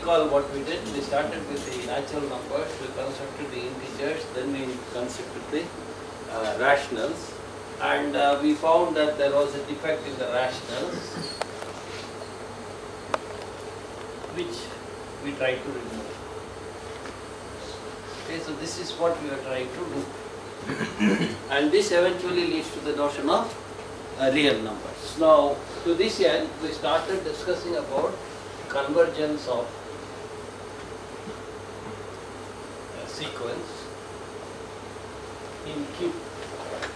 recall what we did. We started with the natural numbers, we constructed the integers, then we constructed the rationals, and we found that there was a defect in the rationals, which we tried to remove. Okay, so this is what we are trying to do. And this eventually leads to the notion of real numbers. Now, to this end, we started discussing about convergence of a sequence in Q. Okay.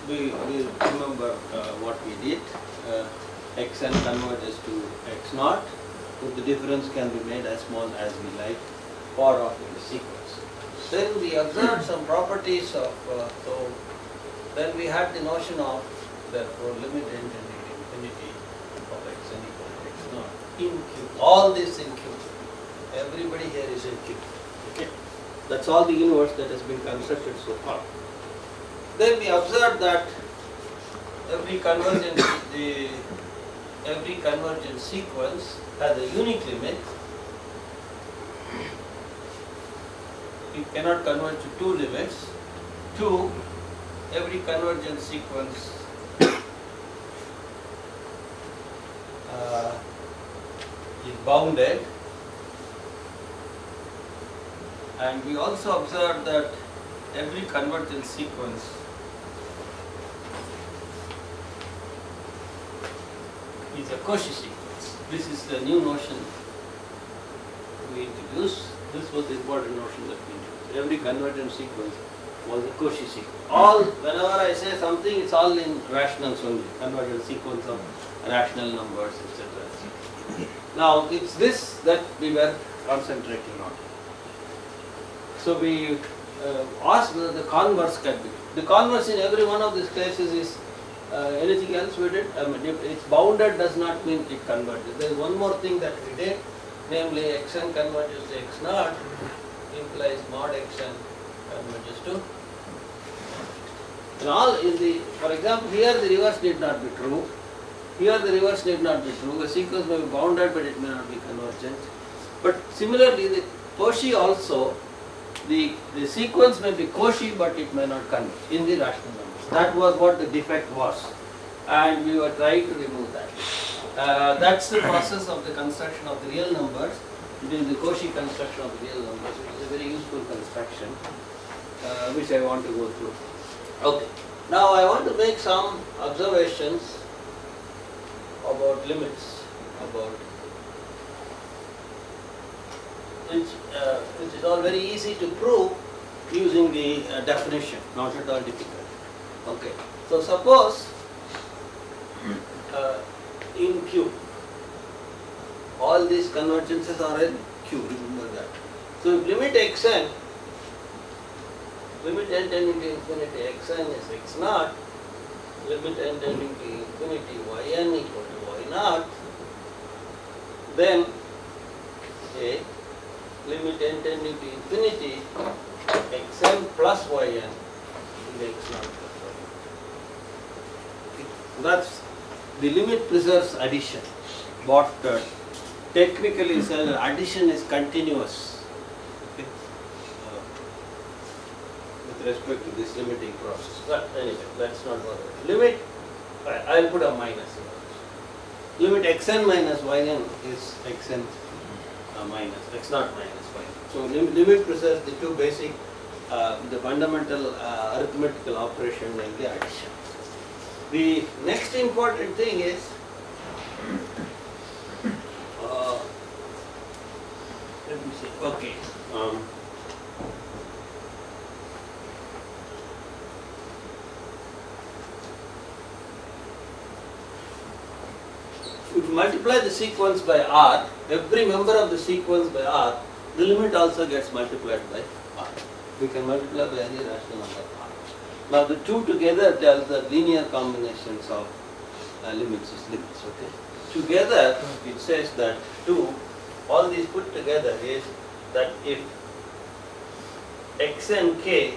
We remember what we did. Xn converges to x naught, so the difference can be made as small as we like for of the sequence. Then we observed some properties of, then we had the notion of, therefore, limit intending infinity of xn equal to x naught in Q. All this in Q. Everybody here is in Q. Okay. That's all the universe that has been constructed so far. Then we observed that every convergent sequence has a unique limit. It cannot converge to two limits. Two, every convergent sequence is bounded. And we also observed that every convergent sequence is a Cauchy sequence. This is the new notion we introduced. This was the important notion that we introduced. Every convergent sequence was a Cauchy sequence. Whenever I say something, it's all in rationals only. Convergent sequence of rational numbers, etc. Now, it's this that we were concentrating on. So we asked whether the converse can be. The converse in every one of these cases is anything else we did. I mean, if it's bounded does not mean it converges. There is one more thing that we did, namely xn converges to x naught implies mod xn converges to. And all in the, for example, here the reverse need not be true. Here the reverse need not be true. A sequence may be bounded, but it may not be convergent. But similarly, the Cauchy also, the sequence may be Cauchy, but it may not converge in the rational numbers. That was what the defect was, and we were trying to remove that. That's the process of the construction of the real numbers. It is the Cauchy construction of the real numbers, which is a very useful construction, which I want to go through. Okay. Now I want to make some observations about limits, which is all very easy to prove using the definition, not at all difficult. Okay. So suppose in Q, all these convergences are in Q, remember that. So if limit xn, limit n tending to infinity xn is x naught, limit n tending to infinity yn equal to y naught, then a limit n tending to infinity xn plus yn is x naught plus y. That's the limit preserves addition. What technically says addition is continuous with respect to this limiting process. But anyway, that's not what it is. Limit, I'll put a minus here. Limit xn minus yn is xn minus, x naught minus y. So limit preserves the two basic, the fundamental arithmetical operation, namely addition. The next important thing is, let me see, okay. If you multiply the sequence by R, every member of the sequence by R, the limit also gets multiplied by R. We can multiply by any rational number R. Now the two together tells the linear combinations of limits is limits, okay. Together it says that all these put together is that if xn k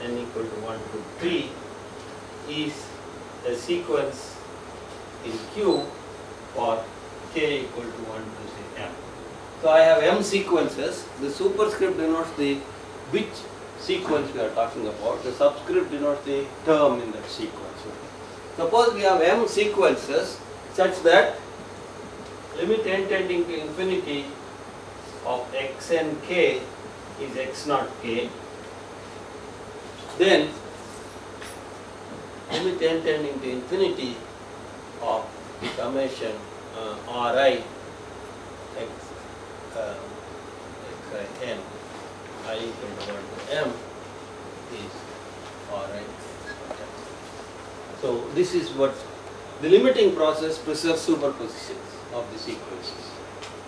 n equal to 1, 2, 3 is a sequence in Q for k equal to 1 to say m. So I have m sequences. The superscript denotes the which sequence we are talking about. The subscript denotes the term in that sequence. Okay. Suppose we have m sequences such that limit n tending to infinity of xn k is x naught k. Then limit n tending to infinity of summation ri x n I equal to 1 to m is ri. So this is what the limiting process preserves superpositions of the sequences.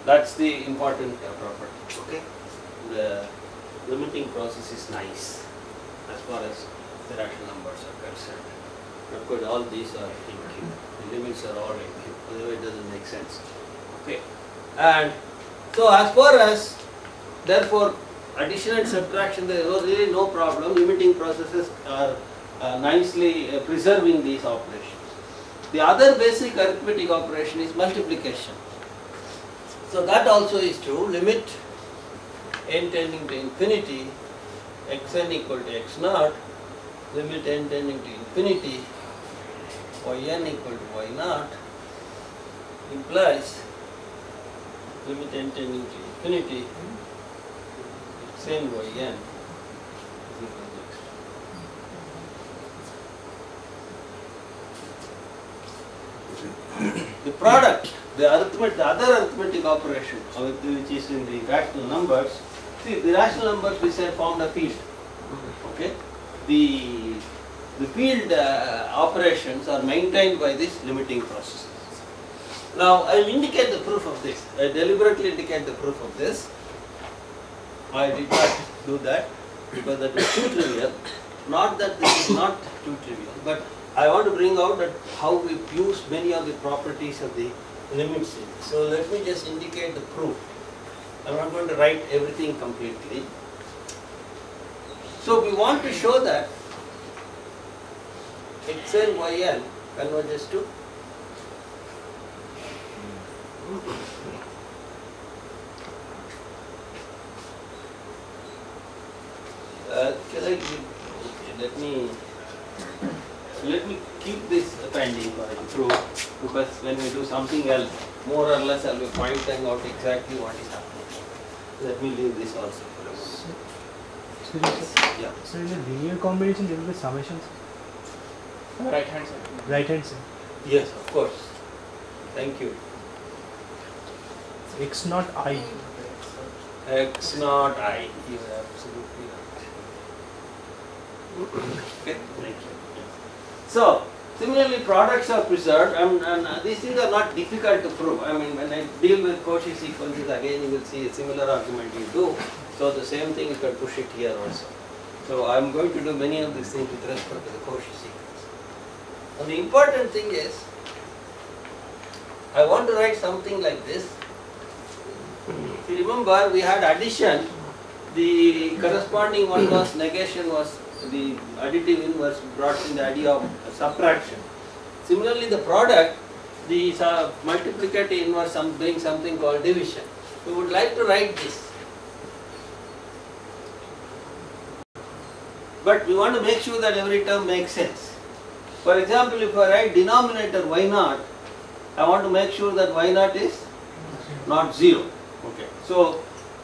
That's the important property. Okay, the limiting process is nice as far as the rational numbers are concerned. Of course, all these are in Q. The limits are all in Q. Otherwise, it doesn't make sense. Okay, and so as far as therefore addition and subtraction, there was really no problem. Limiting processes are nicely preserving these operations. The other basic arithmetic operation is multiplication. So that also is true. Limit n tending to infinity xn equal to x naught, limit n tending to infinity yn equal to y naught implies limit n tending to infinity xn yn is equal to x. The product, the other arithmetic operation which is in the rational numbers, see the rational numbers we said formed a field. Okay, the field operations are maintained by these limiting processes. Now I will indicate the proof of this. I deliberately indicate the proof of this. I did not do that because that is too trivial. Not that this is not too trivial, but I want to bring out that how we use many of the properties of the limits. So let me just indicate the proof. I'm not going to write everything completely. So we want to show that xn yn converges to let me keep this pending for the proof, because when we do something else, more or less I'll be pointing out exactly what is happening. Let me leave this also for a moment. Yeah. So in the linear combination there will be summations. Right hand side. Right hand side. Yes, of course. Thank you. X naught I. X naught I. You are absolutely right. Okay, thank you. So, similarly, products are preserved, and these things are not difficult to prove. I mean, when I deal with Cauchy sequences, again, you will see a similar argument you do. So, the same thing you can push it here also. So, I am going to do many of these things with respect to the Cauchy sequence. And the important thing is, I want to write something like this. If you remember, we had addition, the corresponding one was negation, was the additive inverse brought in the idea of subtraction. Similarly, the product, the multiplicative inverse doing something called division. We would like to write this. But we want to make sure that every term makes sense. For example, if I write denominator y naught, I want to make sure that y naught is not 0. Okay. So,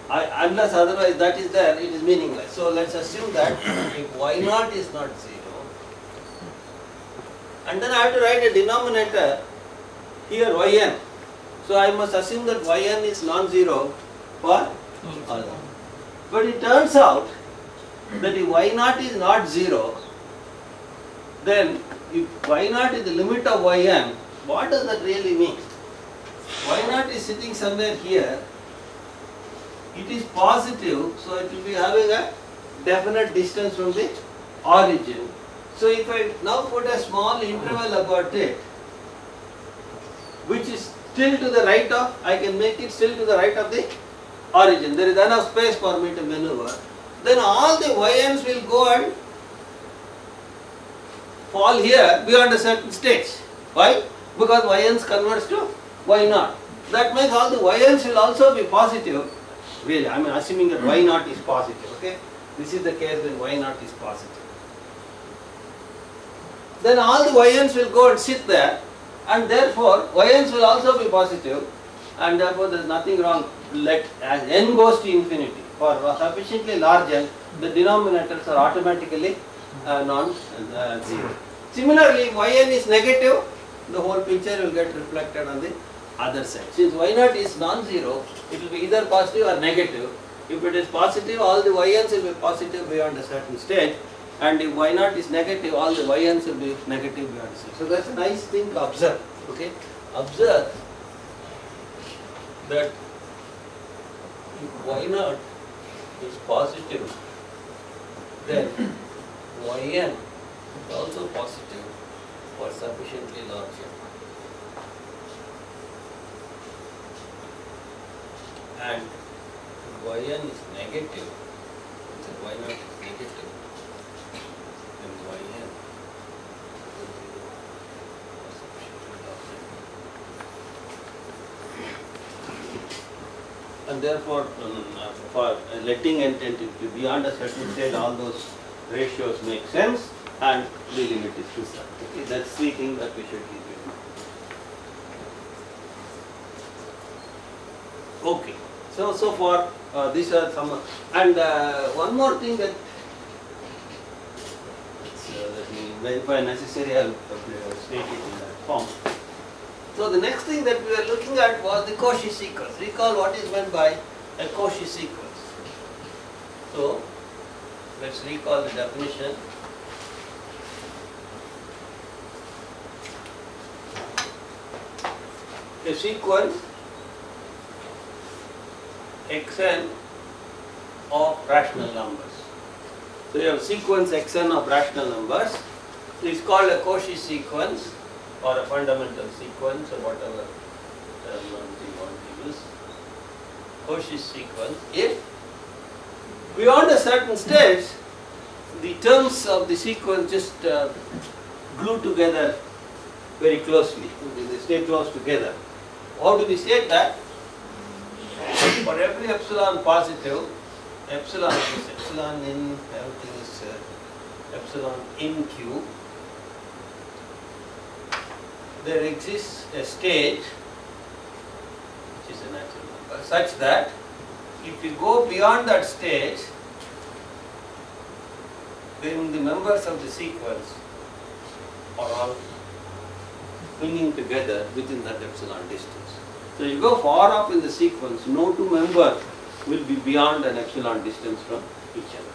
unless otherwise that is there, it is meaningless. So, let us assume that if y naught is not 0, and then I have to write a denominator here yn. So, I must assume that yn is non-zero for all. But it turns out that if y naught is not 0, then if y naught is the limit of yn, what does that really mean? Y naught is sitting somewhere here. It is positive, so it will be having a definite distance from the origin. So if I now put a small interval about it, which is still to the right of, I can make it still to the right of the origin. There is enough space for me to maneuver. Then all the yns will go and fall here beyond a certain stage. Why? because Yn's converts to Y0. That means all the Yns will also be positive. Really, I am assuming that Y0 is positive. Okay, this is the case when Y0 is positive. Then all the Yns will go and sit there, and therefore Yns will also be positive, and therefore there is nothing wrong. Let as n goes to infinity, for sufficiently large n, the denominators are automatically non-zero. Similarly, Yn is negative, the whole picture will get reflected on the other side. Since Y0 is non-zero, it will be either positive or negative. If it is positive, all the Yns will be positive beyond a certain stage, and if Y0 is negative, all the Yns will be negative beyond a stage. So that's a nice thing to observe. Okay, observe that if Y0 is positive, then Yn is also positive for sufficiently large n. And if Yn is negative, so Y0 is negative, then Yn will be for sufficiently large n. And therefore, for letting n tend to be beyond a certain stage, all those ratios make sense, and the limit is preserved. Okay, that's the thing that we should keep in mind. Okay, so far these are some, and one more thing that let me verify necessary. I will state it in that form. So the next thing that we were looking at was the Cauchy sequence. Recall what is meant by a Cauchy sequence. So let's recall the definition. A sequence xn of rational numbers. So you have sequence xn of rational numbers. It is called a Cauchy sequence or a fundamental sequence or whatever terminology you want to use. Cauchy sequence if beyond a certain stage the terms of the sequence just glue together very closely. They stay close together. How do we state that? For every epsilon positive, epsilon is epsilon in, everything is epsilon in Q, there exists a state which is a natural number such that if you go beyond that stage, then the members of the sequence are all swinging together within that epsilon distance. So you go far up in the sequence, no two members will be beyond an epsilon distance from each other.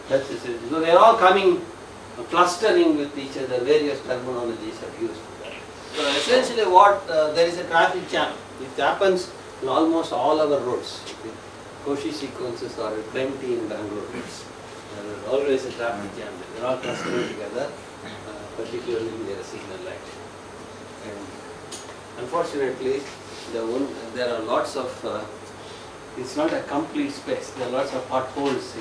That's it. So they are all coming, clustering with each other, various terminologies are used for that. So essentially what, there is a traffic jam. It happens in almost all our roads. Cauchy sequences are plenty in Bangalore roads. There is always a traffic jam. They are all clustering together, particularly near a signal light. And unfortunately, there are lots of, it's not a complete space. There are lots of potholes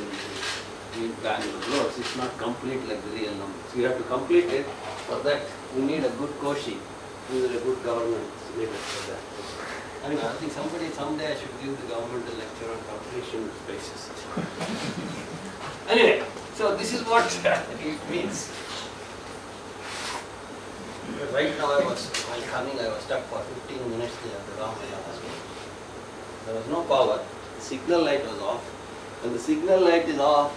in Bangalore roads. It's not complete like the real numbers. We have to complete it. For that, we need a good Cauchy. We need a good government leader for that. Anyway, I think someday I should give the government a lecture on completion spaces. Anyway, so this is what it means. Right now while coming, I was stuck for 15 minutes near the Ramaya Hospital. There was no power, the signal light was off. When the signal light is off,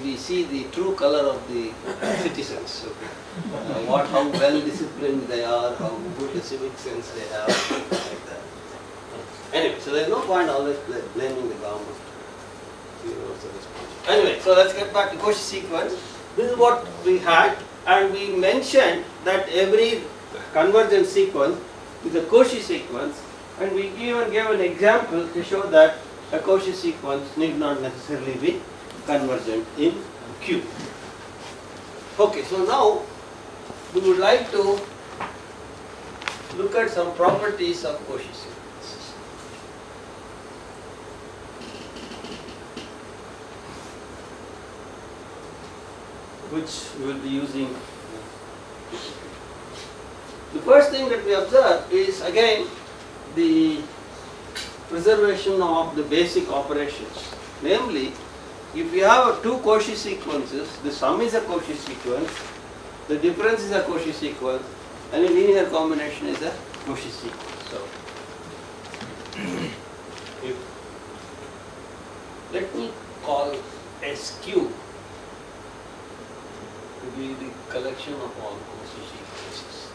we see the true color of the citizens. Okay. How well disciplined they are, how good the civic sense they have, like that. Anyway, so there is no point always blaming the government. Anyway, so let's get back to Cauchy sequence. This is what we had. And we mentioned that every convergent sequence is a Cauchy sequence, and we even gave an example to show that a Cauchy sequence need not necessarily be convergent in Q. Okay, so now we would like to look at some properties of Cauchy sequences. Which we will be using. The first thing that we observe is again the preservation of the basic operations. Namely, if you have two Cauchy sequences, the sum is a Cauchy sequence, the difference is a Cauchy sequence, and a linear combination is a Cauchy sequence. So, let me call SQ to be the collection of all Cauchy sequences.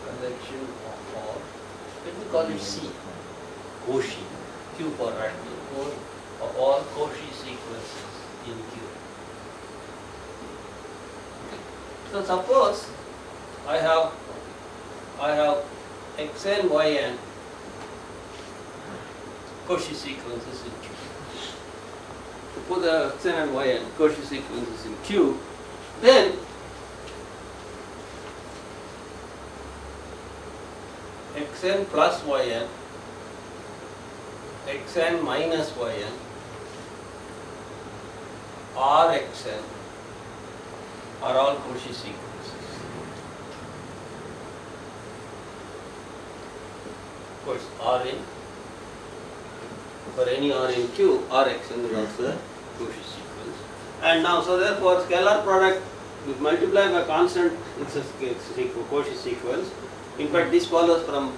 Collection of all, let me call it C, Cauchy, Q for rational code of all Cauchy sequences in Q. Okay. So suppose I have xn, yn Cauchy sequences in Q. Suppose I have xn and yn Cauchy sequences in Q, then xn plus yn, xn minus yn, Rxn are all Cauchy sequences. Of course, Rn, for any R in Q, Rxn is also a Cauchy sequence. And now, so therefore, scalar product with multiply by constant, it's a Cauchy sequence. In fact, this follows from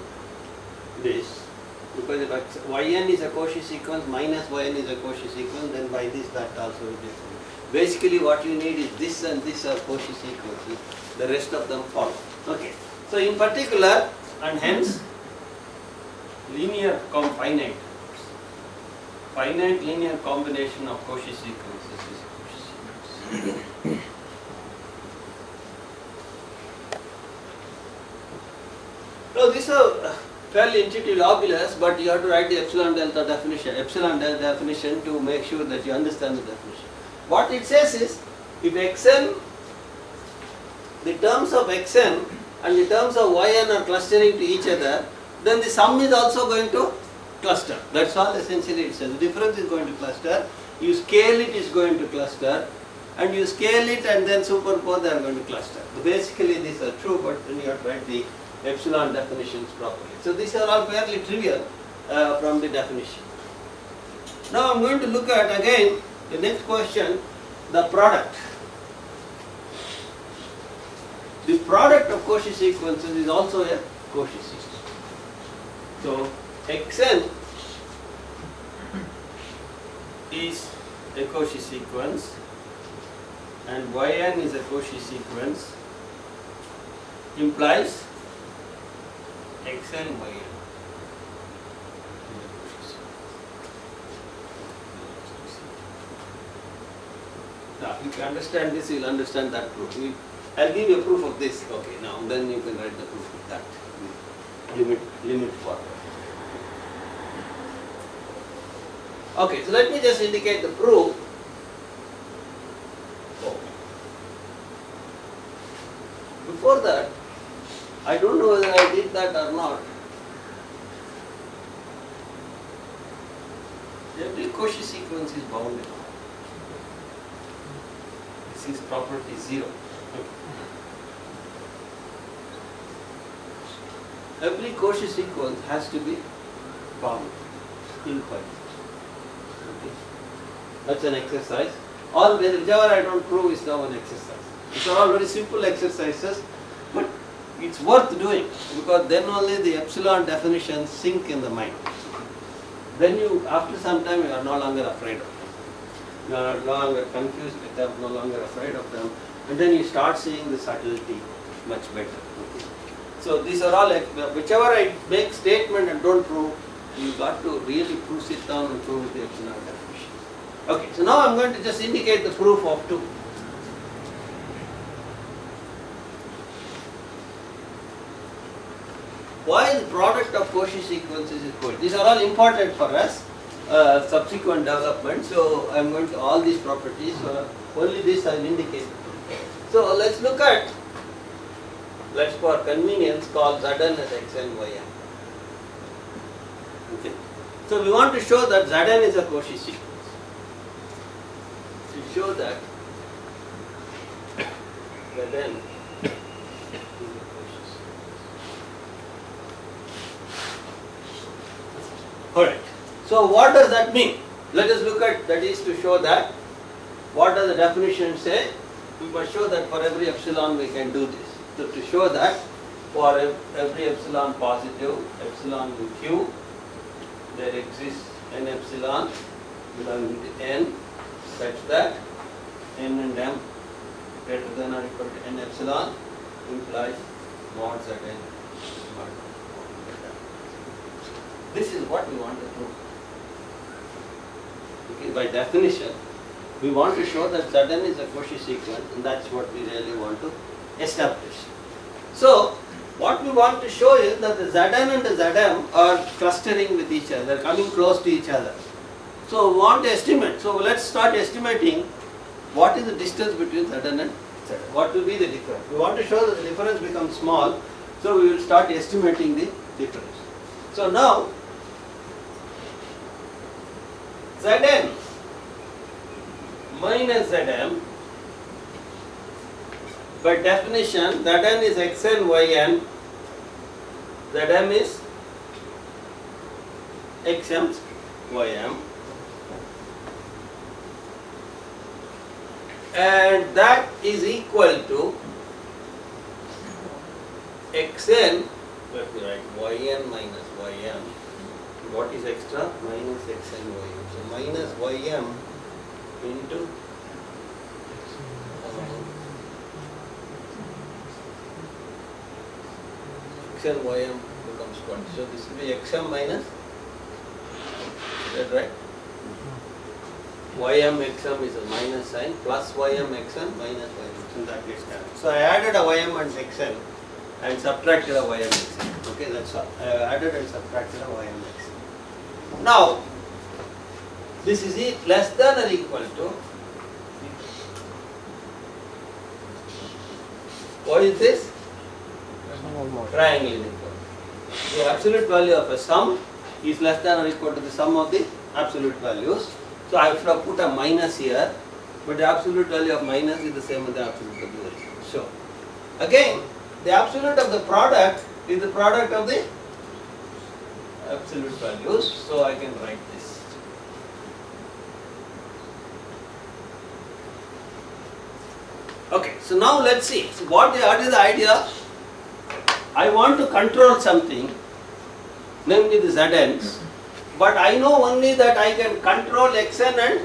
this, because if yn is a Cauchy sequence, minus yn is a Cauchy sequence, then by this that also will be. Basically what you need is this and this are Cauchy sequences, the rest of them follow. Okay. So in particular, and hence finite linear combination of Cauchy sequences is a Cauchy sequence. So these are fairly intuitively obvious, but you have to write the epsilon delta definition to make sure that you understand the definition. What it says is, if xn, the terms of xn and the terms of yn are clustering to each other, then the sum is also going to cluster. That's all essentially it says. The difference is going to cluster, you scale it is going to cluster, and you scale it and then superpose, they are going to cluster. So basically these are true, but then you have to write the epsilon definitions properly. So these are all fairly trivial from the definition. Now I am going to look at again the next question, the product. The product of Cauchy sequences is also a Cauchy sequence. So xn is a Cauchy sequence and yn is a Cauchy sequence, implies xn yn. Now, if you understand this, you will understand that proof. I'll give you a proof of this. Okay, now then you can write the proof of that. Limit forward. Okay, so let me just indicate the proof. Before that, I don't know whether I did that or not. Every Cauchy sequence is bounded. This is property 0. Every Cauchy sequence has to be bounded, infinite. Okay. That's an exercise. All whichever I don't prove is now an exercise. These are all very simple exercises, but it's worth doing because then only the epsilon definitions sink in the mind. Then you, after some time, you are no longer afraid of them. You are no longer confused with them, no longer afraid of them, and then you start seeing the subtlety much better. Okay. So these are all, whichever I make statement and don't prove, you got to really prove it down and prove the epsilon definition. Okay, so now I am going to just indicate the proof of 2. Why the product of Cauchy sequences is good? These are all important for us, subsequent development. So I am going to all these properties. Only this I will indicate. So let's look at. Let's for convenience call Zn as xn yn. Okay. So we want to show that Zn is a Cauchy sequence. To show that Zn is a Cauchy sequence. So what does that mean? Let us look at, that is to show that, what does the definition say? We must show that for every epsilon we can do this. So to show that for every epsilon positive, epsilon in Q, there exists n epsilon belonging to n such that n and m greater than or equal to n epsilon implies mod z n mod beta. This is what we want to prove. Okay, by definition, we want to show that Zn is a Cauchy sequence, and that's what we really want to establish. So, what we want to show is that the Zn and the Zm are clustering with each other, coming close to each other. So, we want to estimate. So, let's start estimating what is the distance between Zn and Zm. What will be the difference? We want to show that the difference becomes small, so we will start estimating the difference. So, now Zn minus Zm, by definition Zn is xn yn, Zm is xm ym, and that is equal to xn, let me write yn minus ym. What is extra? Minus xn ym. So minus ym into xn ym becomes 20. So this will be xm minus, is that right? Ym xm is a minus sign, plus ym xn minus ym. So that gets cancelled. So I added a ym and xn and subtracted a ym xn. Okay, that's all. I added and subtracted a ym xn. Now, this is less than or equal to, what is this? Triangle inequality. The absolute value of a sum is less than or equal to the sum of the absolute values. So I should have put a minus here, but the absolute value of minus is the same as the absolute value of zero. So again, the absolute of the product is the product of the absolute values. So I can write this. Okay, so now let's see. So what is the idea? I want to control something, namely the Zn's, but I know only that I can control xn and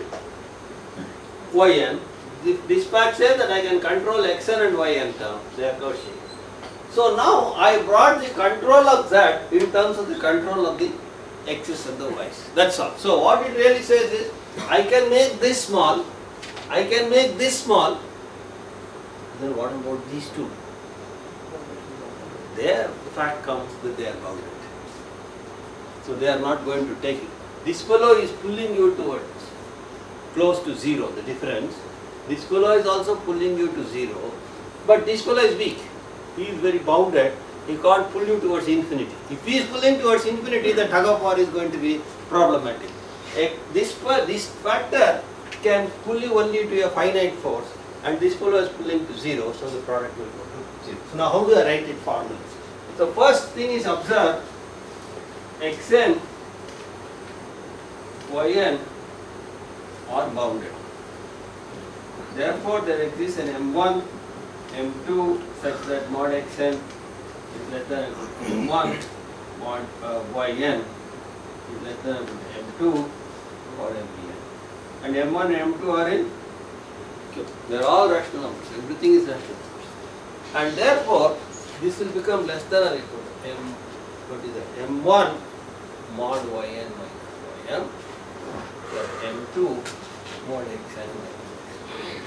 yn. This fact says that I can control xn and yn terms, they are Cauchy. So now I brought the control of z in terms of the control of the x's and the y's. That's all. So what it really says is, I can make this small, I can make this small. Then what about these two? Their fact comes that they are bounded. So they are not going to take it. This fellow is pulling you towards close to zero, the difference. This fellow is also pulling you to zero, but this fellow is weak. He is very bounded. He can't pull you towards infinity. If he is pulling towards infinity, the tug of war is going to be problematic. This factor can pull you only to a finite force, and this fellow is pulling to zero, so the product will go to zero. So now how do I write it formally? So first thing is observe xn, yn are bounded. Therefore there exists an m1, m2 such that mod xn is less than or equal to m1, mod yn is less than or equal to m2 or mn. And m1 and m2 are in Q. They are all rational numbers. Everything is rational numbers. And therefore this will become less than or equal to m1 mod yn minus ym or m2 mod xn minus ym.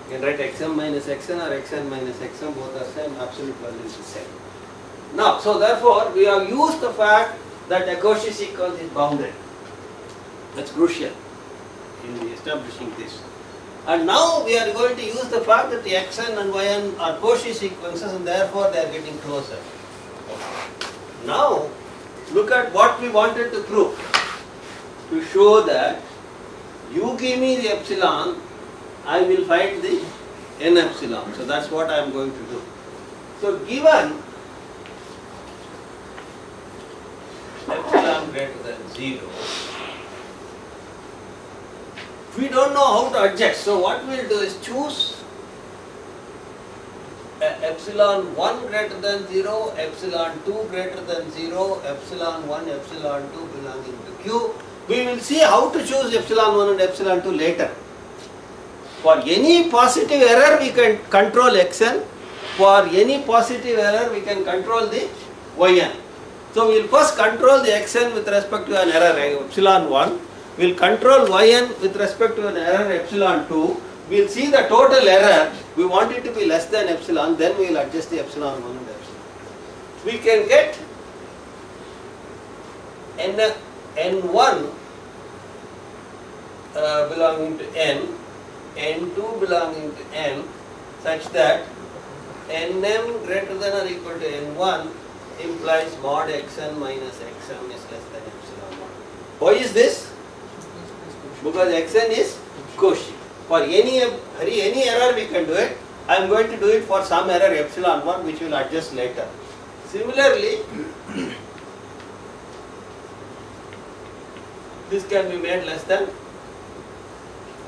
You can write xm minus xn or xn minus xm, both are same, absolute value is the same. Now, so therefore we have used the fact that a Cauchy sequence is bounded. That's crucial in establishing this. And now we are going to use the fact that the xn and yn are Cauchy sequences, and therefore they are getting closer. Now look at what we wanted to prove. To show that you give me the epsilon, I will find the n epsilon. So that's what I am going to do. So given epsilon greater than 0, We don't know how to adjust. So what we'll do is choose epsilon 1 greater than 0, epsilon 2 greater than 0, epsilon 1, epsilon 2 belonging to Q. We will see how to choose epsilon 1 and epsilon 2 later. For any positive error we can control xn. For any positive error we can control the yn. So we will first control the xn with respect to an error epsilon 1. We will control yn with respect to an error epsilon 2. We will see the total error. We want it to be less than epsilon, then we will adjust the epsilon 1 and epsilon. We can get n1 belonging to n, n2 belonging to n, such that nm greater than or equal to n1 implies mod xn minus xm is less than epsilon 1. Why is this? Because xn is Cauchy. For any error we can do it. I am going to do it for some error epsilon 1 which we will adjust later. Similarly, this can be made less than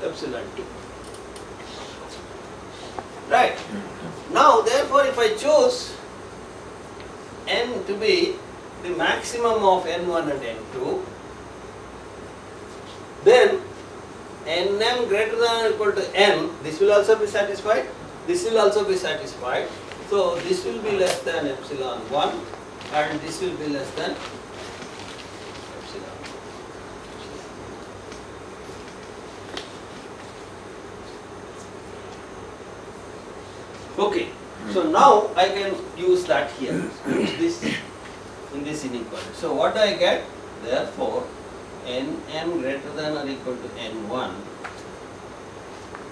epsilon 2. Right. Now therefore if I choose n to be the maximum of n1 and n2, then nm greater than or equal to n, this will also be satisfied, this will also be satisfied. So this will be less than epsilon 1 and this will be less than epsilon 1. Okay, so now I can use that here, use this in this inequality. So what do I get? Therefore, nm greater than or equal to n1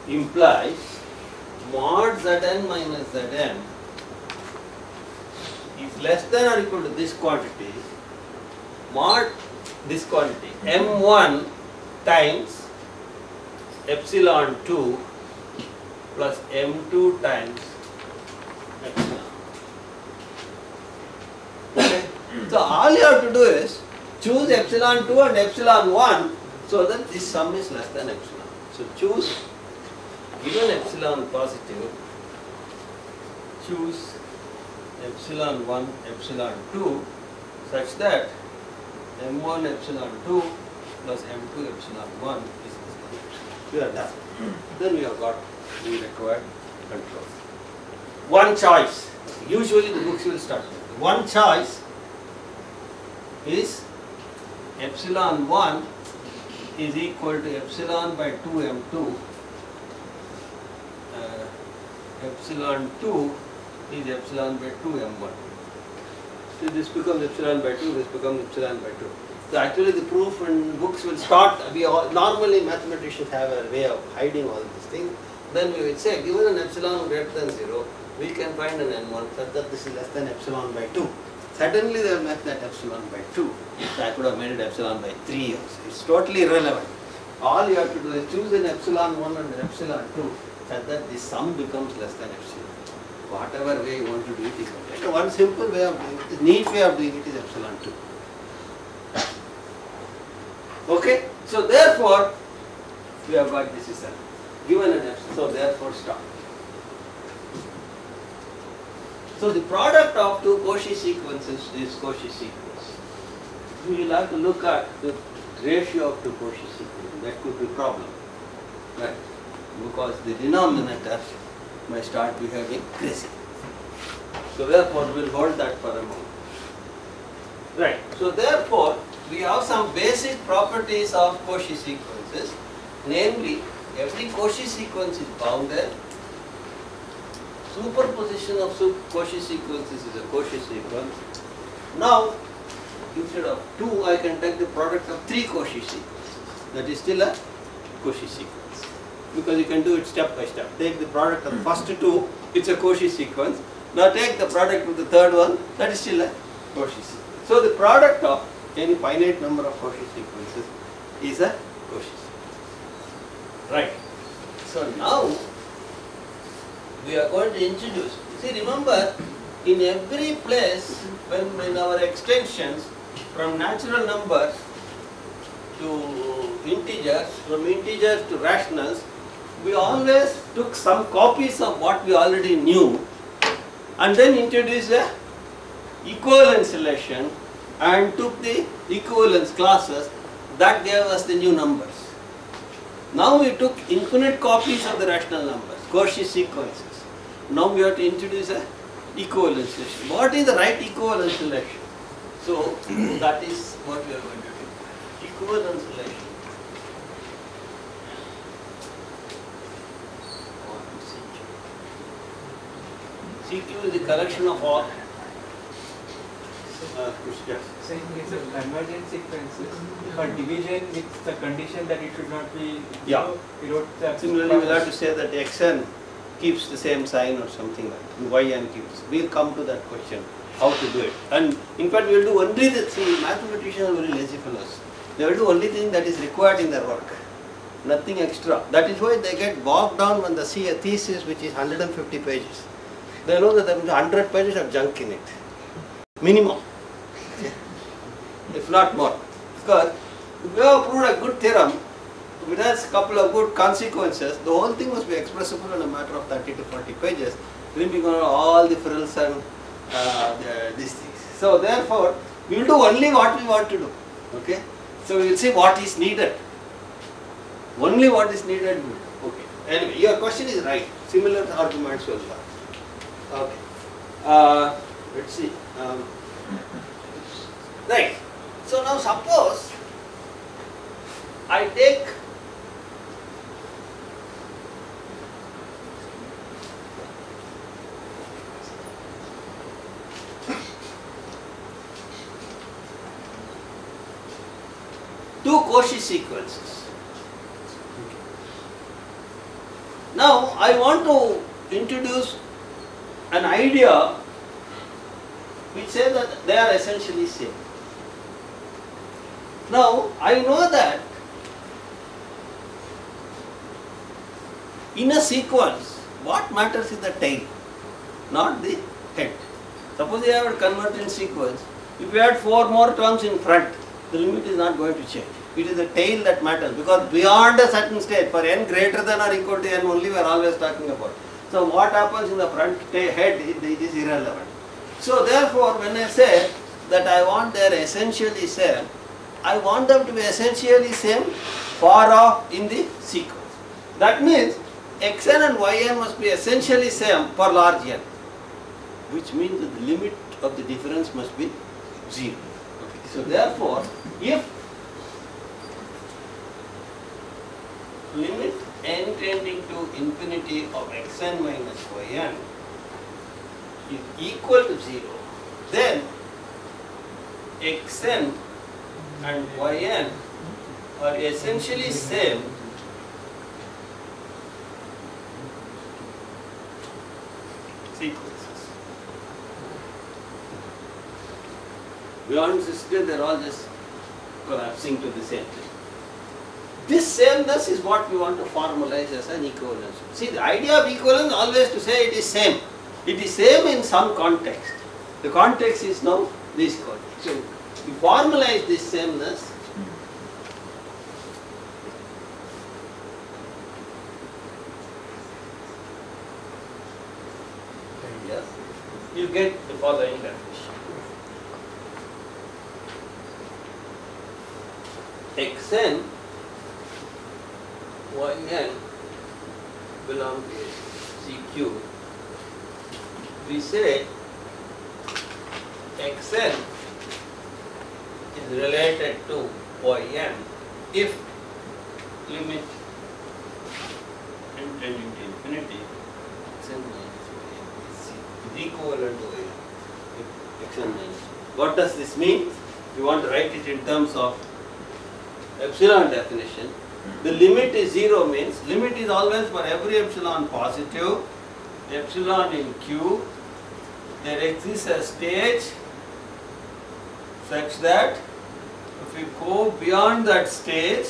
implies mod zn minus zn is less than or equal to this quantity, mod this quantity m1 times epsilon 2 plus m2 times epsilon. Okay. So all you have to do is choose epsilon 2 and epsilon 1 so that this sum is less than epsilon. So choose, given epsilon positive, choose epsilon 1, epsilon 2 such that m1 epsilon 2 plus m2 epsilon 1 is less than epsilon. We are done. Then we have got the required control. One choice. Usually the books will start with one choice is epsilon 1 is equal to epsilon by 2m2, epsilon 2 is epsilon by 2m1. So this becomes epsilon by 2, this becomes epsilon by 2. So actually the proof and books will start, normally mathematicians have a way of hiding all these things. Then we will say, given an epsilon greater than 0, we can find an n1 such that this is less than epsilon by 2. Suddenly they will make that epsilon by 2. So I could have made it epsilon by 3 also. It's totally irrelevant. All you have to do is choose an epsilon 1 and an epsilon 2 such that the sum becomes less than epsilon. Whatever way you want to do it is okay. One simple way of doing it, the neat way of doing it is epsilon 2. Okay? So therefore, we have got this is a given an epsilon. So therefore stop. So the product of two Cauchy sequences is Cauchy sequence. We will have to look at the ratio of two Cauchy sequences. That could be a problem, right? Because the denominator may start behaving crazy. So therefore we will hold that for a moment. Right. So therefore we have some basic properties of Cauchy sequences. Namely, every Cauchy sequence is bounded. Superposition of Cauchy sequences is a Cauchy sequence. Now, instead of 2, I can take the product of 3 Cauchy sequences. That is still a Cauchy sequence. Because you can do it step by step. Take the product of the first 2, it's a Cauchy sequence. Now take the product of the third one, that is still a Cauchy sequence. So the product of any finite number of Cauchy sequences is a Cauchy sequence. Right. So now, we are going to introduce. See, remember, in every place, when in our extensions from natural numbers to integers, from integers to rationals, we always took some copies of what we already knew and then introduced a equivalence relation and took the equivalence classes that gave us the new numbers. Now we took infinite copies of the rational numbers, Cauchy sequences. Now we have to introduce a equivalence relation. What is the right equivalence relation? So that is what we are going to do. Equivalence relation. CQ is the collection of all. Yes. So in case of convergent sequences, for division with the condition that it should not be Yeah. zero, we wrote that. Similarly, we'll have to say that xn keeps the same sign or something like that. Yn keeps. We'll come to that question, how to do it. And in fact, we'll do only the thing. Mathematicians are very lazy fellows. They will do only thing that is required in their work. Nothing extra. That is why they get bogged down when they see a thesis which is 150 pages. They know that there will be 100 pages of junk in it. Minimum. If not more. Because if you have proved a good theorem, if it has a couple of good consequences, the whole thing must be expressible in a matter of 30 to 40 pages. Then we know all the frills and these things. So therefore, we will do only what we want to do. Okay? So we will see what is needed. Only what is needed. Okay. Anyway, your question is right. Similar arguments will come. Okay. Let's see. Right. So now suppose I take two Cauchy sequences. Now I want to introduce an idea which says that they are essentially same. Now I know that in a sequence what matters is the tail, not the head. Suppose you have a convergent sequence, if you add 4 more terms in front, the limit is not going to change. It is the tail that matters, because beyond a certain stage, for n greater than or equal to n only we are always talking about. So what happens in the front head, it is irrelevant. So therefore when I say that I want their essentially same, I want them to be essentially same far off in the sequence. That means xn and yn must be essentially same for large n, which means that the limit of the difference must be 0. Okay. So therefore, if limit n tending to infinity of xn minus yn is equal to 0, then xn and yn are essentially same sequences. Beyond this stage, they are all just collapsing to the same thing. This sameness is what we want to formalize as an equivalence. See, the idea of equivalence always to say it is same. It is same in some context. The context is now this context. So, we formalize this sameness. Yes, you get the following definition. xn yn belong to CQ. We say xn is related to yn if limit n tending to infinity xn minus yn is equivalent to yn if xn minus yn. What does this mean? We want to write it in terms of epsilon definition. The limit is 0 means limit is always for every epsilon positive, epsilon in Q, there exists a stage such that if we go beyond that stage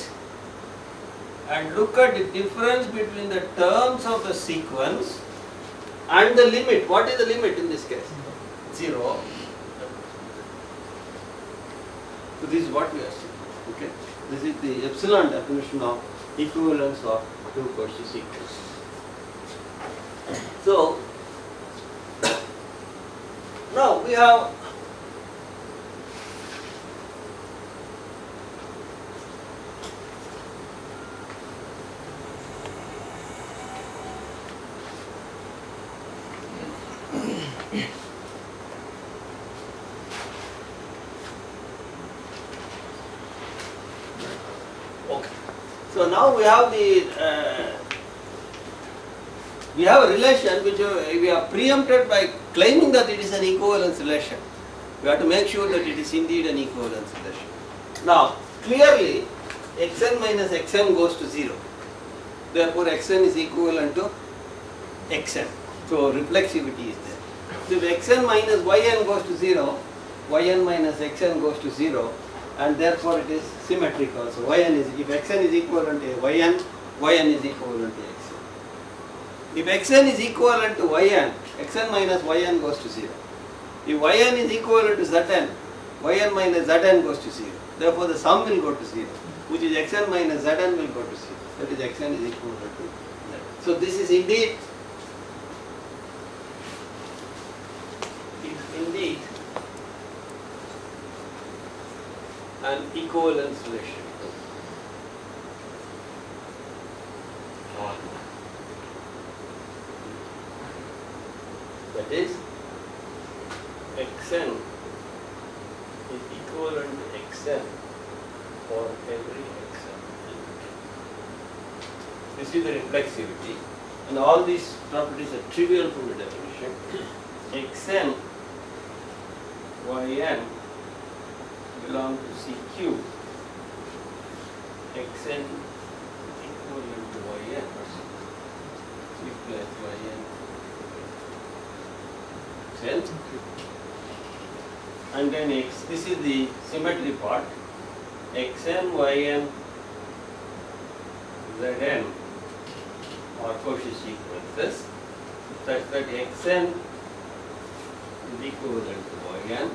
and look at the difference between the terms of the sequence and the limit, what is the limit in this case? 0. So this is what we are saying. Okay. This is the epsilon definition of equivalence of two Cauchy sequences. So, now we have okay. So now we have a relation which we are preempted by claiming that it is an equivalence relation. We have to make sure that it is indeed an equivalence relation. Now, clearly, xn minus xn goes to 0. Therefore, xn is equivalent to xn. So, reflexivity is there. So, if xn minus yn goes to 0, yn minus xn goes to 0, and therefore it is symmetric also. If xn is equivalent to yn is equivalent to xn. If xn is equivalent to yn, xn minus yn goes to 0. If yn is equivalent to zn, yn minus zn goes to 0. Therefore, the sum will go to 0, which is xn minus zn will go to 0. That is xn is equivalent to zn. So, this is indeed an equivalence relation. That is, xn is equivalent to xn for every xn. This is the reflexivity, and all these properties are trivial from the definition. xn yn belong to CQ. xn is equivalent to yn. C plus yn. And then this is the symmetry part. xn, yn, zn are Cauchy sequences such that xn is equivalent to yn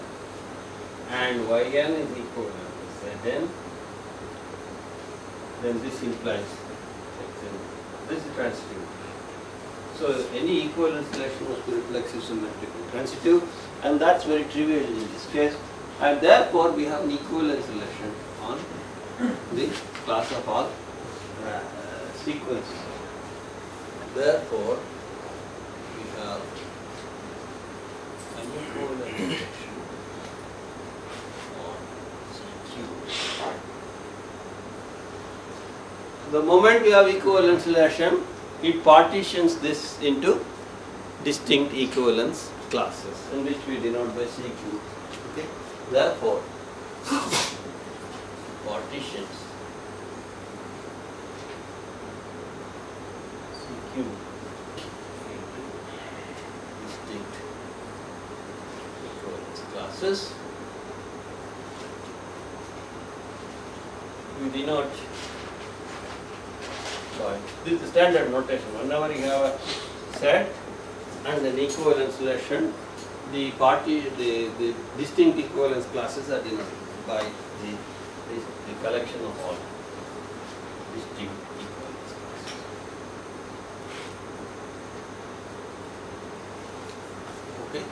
and yn is equivalent to zn. Then this implies xn. This is transitive. So any equivalence relation must be reflexive, symmetrical, transitive, and that's very trivial in this case. And therefore, we have an equivalence relation on the class of all sequences. Therefore, we have an equivalence relation on CQ. The moment we have equivalence relation, it partitions this into distinct equivalence classes, in which we denote by CQ. Okay? Therefore, partitions CQ into distinct equivalence classes. We denote by this is the standard notation. Whenever you have a set and an equivalence relation, the distinct equivalence classes are denoted by the collection of all distinct equivalence classes. Okay.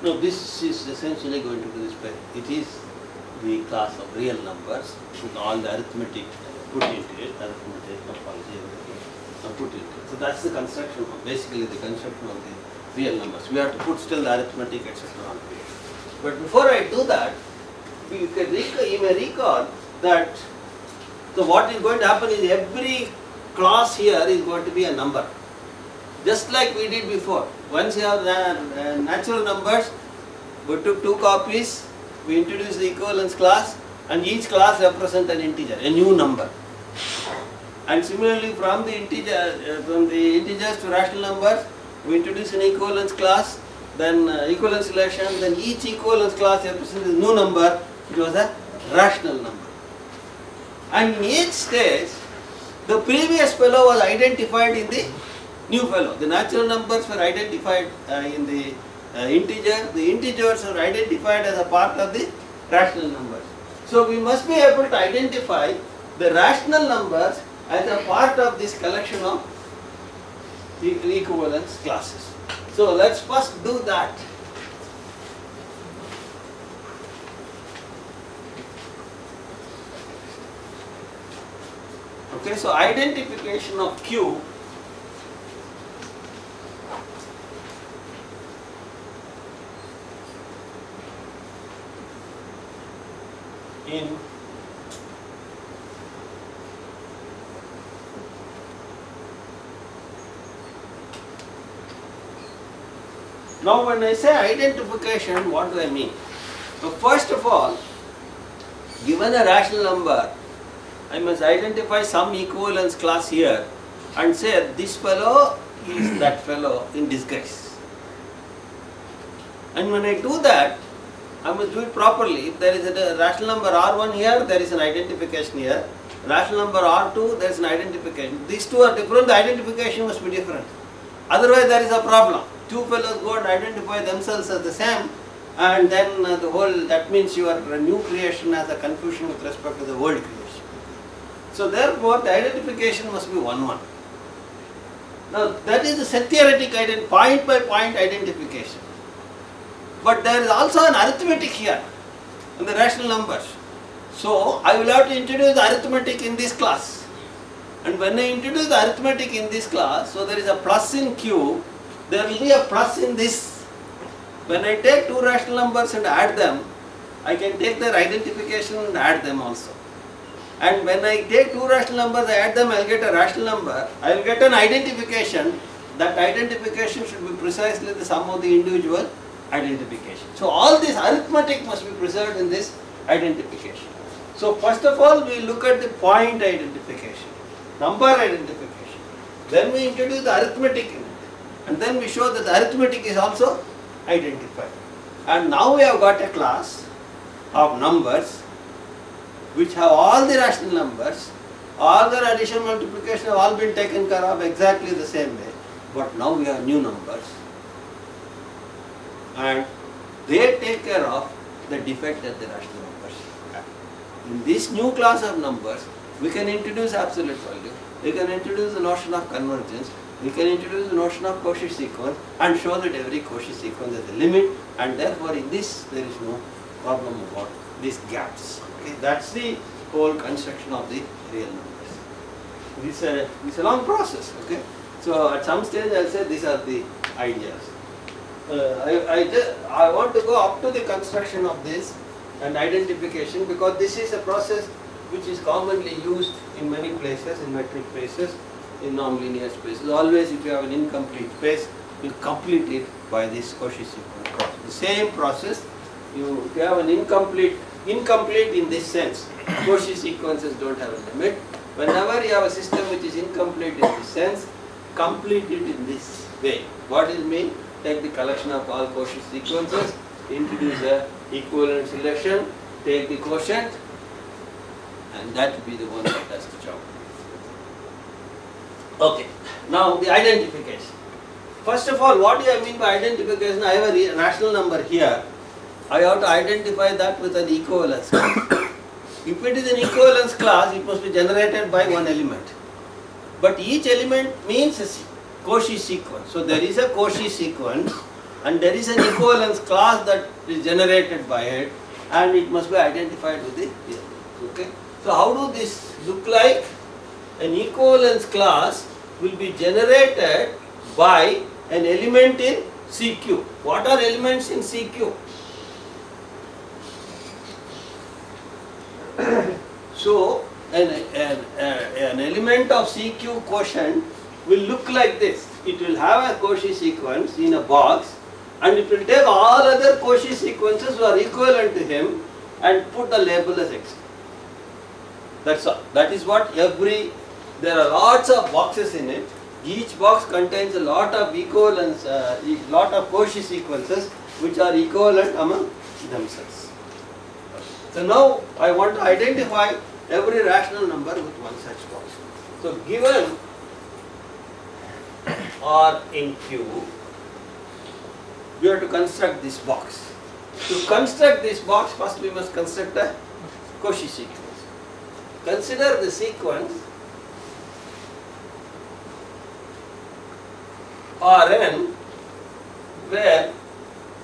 Now this is essentially going to be this way. It is the class of real numbers with all the arithmetic put into it, arithmetic, topology, everything put into it. So that's the construction of, basically the construction of the real numbers. We have to put still the arithmetic, etc. on it. But before I do that, you may recall that, so what is going to happen is every class here is going to be a number. Just like we did before. Once you have the natural numbers, we took two copies, we introduced the equivalence class, and each class represents an integer, a new number. And similarly, from the integers to rational numbers, we introduce an equivalence class, then equivalence relation, then each equivalence class represents a new number, which was a rational number. And in each stage, the previous fellow was identified in the new fellow. The natural numbers were identified in the integers are identified as a part of the rational numbers. So we must be able to identify the rational numbers as a part of this collection of equivalence classes. So let's first do that. Okay, so identification of Q in now when I say identification, what do I mean? So first of all, given a rational number, I must identify some equivalence class here and say this fellow is that fellow in disguise. And when I do that, I must do it properly. If there is a rational number R1 here, there is an identification here. Rational number R2, there is an identification. These two are different, the identification must be different. Otherwise there is a problem. Two fellows go and identify themselves as the same, and then the whole, that means your new creation has a confusion with respect to the old creation. So therefore the identification must be 1-1. Now that is the set theoretic point by point identification. But there is also an arithmetic here in the rational numbers. So I will have to introduce the arithmetic in this class. And when I introduce the arithmetic in this class, so there is a plus in Q, there will be a plus in this. When I take two rational numbers and add them, I can take their identification and add them also. And when I take two rational numbers, I add them, I will get a rational number, I will get an identification. That identification should be precisely the sum of the individual identification. So all this arithmetic must be preserved in this identification. So first of all, we look at the point identification, number identification. Then we introduce the arithmetic in it. And then we show that the arithmetic is also identified. And now we have got a class of numbers which have all the rational numbers, all their addition, multiplication have all been taken care of exactly the same way. But now we have new numbers. And they take care of the defect at the rational numbers. In this new class of numbers, we can introduce absolute value, we can introduce the notion of convergence, we can introduce the notion of Cauchy sequence and show that every Cauchy sequence has a limit, and therefore in this there is no problem about these gaps. Okay, that's the whole construction of the real numbers. It's a long process. Okay, so at some stage I'll say these are the ideas. I want to go up to the construction of this and identification, because this is a process which is commonly used in many places, in metric spaces, in nonlinear spaces. Always if you have an incomplete space, you complete it by this Cauchy sequence process. The same process, if you have an incomplete in this sense, Cauchy sequences don't have a limit. Whenever you have a system which is incomplete in this sense, complete it in this way. What does it mean? Take the collection of all Cauchy sequences, introduce a equivalent selection, take the quotient, and that will be the one that does the job. Okay, now the identification. First of all, what do I mean by identification? I have a rational number here. I have to identify that with an equivalence class. If it is an equivalence class, it must be generated by one element. But each element means a Cauchy sequence. So there is a Cauchy sequence and there is an equivalence class that is generated by it, and it must be identified with the element. Okay. So how do this look like? An equivalence class will be generated by an element in CQ. What are elements in CQ? So an element of CQ quotient will look like this. It will have a Cauchy sequence in a box, and it will take all other Cauchy sequences who are equivalent to him and put the label as X. That's all. That is what there are lots of boxes in it. Each box contains a lot of equivalence, lot of Cauchy sequences which are equivalent among themselves. So now I want to identify every rational number with one such box. So given R in Q, we have to construct this box. To construct this box, first we must construct a Cauchy sequence. Consider the sequence Rn where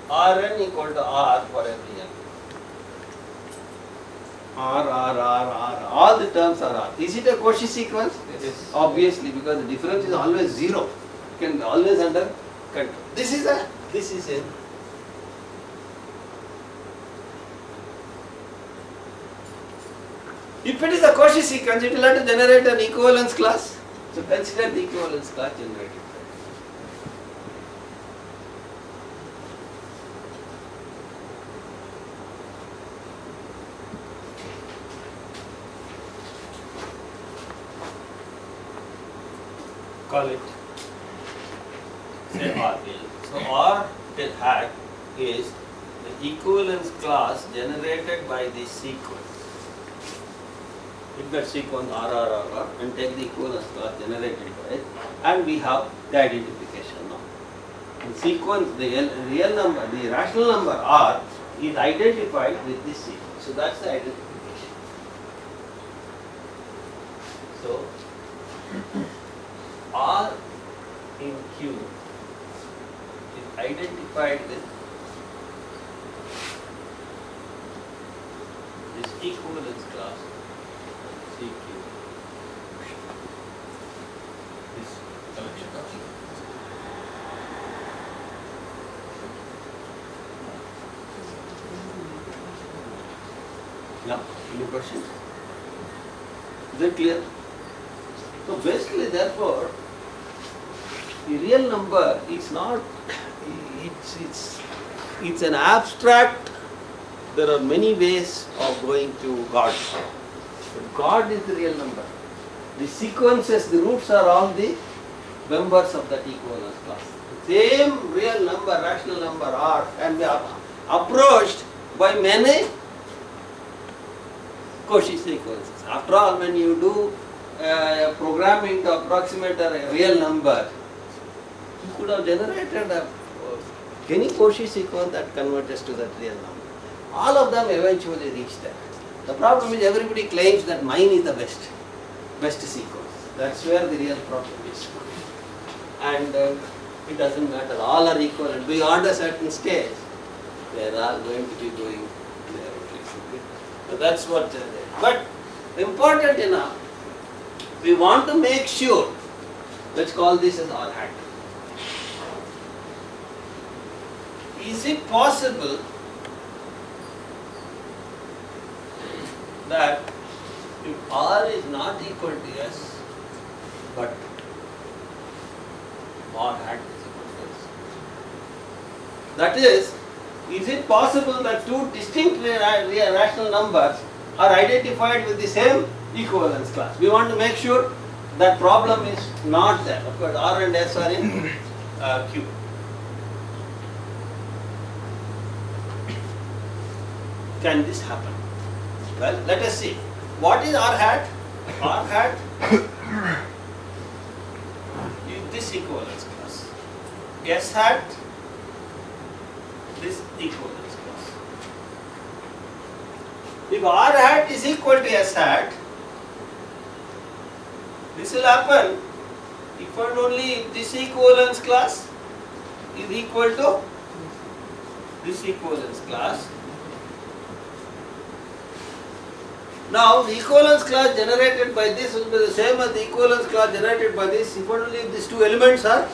Rn equal to R for every n. R, all the terms are R. Is it a Cauchy sequence? Yes. Obviously, because the difference is always 0. You can be always under control. This is a, if it is a Cauchy sequence, it will have to generate an equivalence class. So consider the equivalence class generated. Call it, say R will. So R till hat is the equivalence class generated by this sequence. Take that sequence R and take the equivalence class generated by it, and we have the identification now. The sequence, the real number, the rational number R is identified with this sequence. So that's the identification. So R in Q is identified with this equivalence class CQ. This collection of yeah, any questions? Is that clear? So basically, therefore, the real number is not, it's an abstract. There are many ways of going to God. But God is the real number. The sequences, the roots are all the members of that equivalence class. The same real number, rational number R can be approached by many Cauchy sequences. After all, when you do programming to approximate a real number, you could have generated any Cauchy sequence that converts to that real number. All of them eventually reach there. The problem is everybody claims that mine is the best sequence. That's where the real problem is. And it doesn't matter, all are equal, and beyond a certain stage, they are all going to be going there. So that's what they are. But important enough, we want to make sure, let's call this as R hat. Is it possible that if R is not equal to S, but R hat is equal to S? That is it possible that two distinct rational numbers are identified with the same equivalence class? We want to make sure that problem is not there. Of course, R and S are in Q. Can this happen? Well, let us see. What is R hat? R hat is this equivalence class. S hat, this equivalence class. If R hat is equal to S hat, this will happen if and only if this equivalence class is equal to this equivalence class. Now, the equivalence class generated by this will be the same as the equivalence class generated by this if and only if these two elements are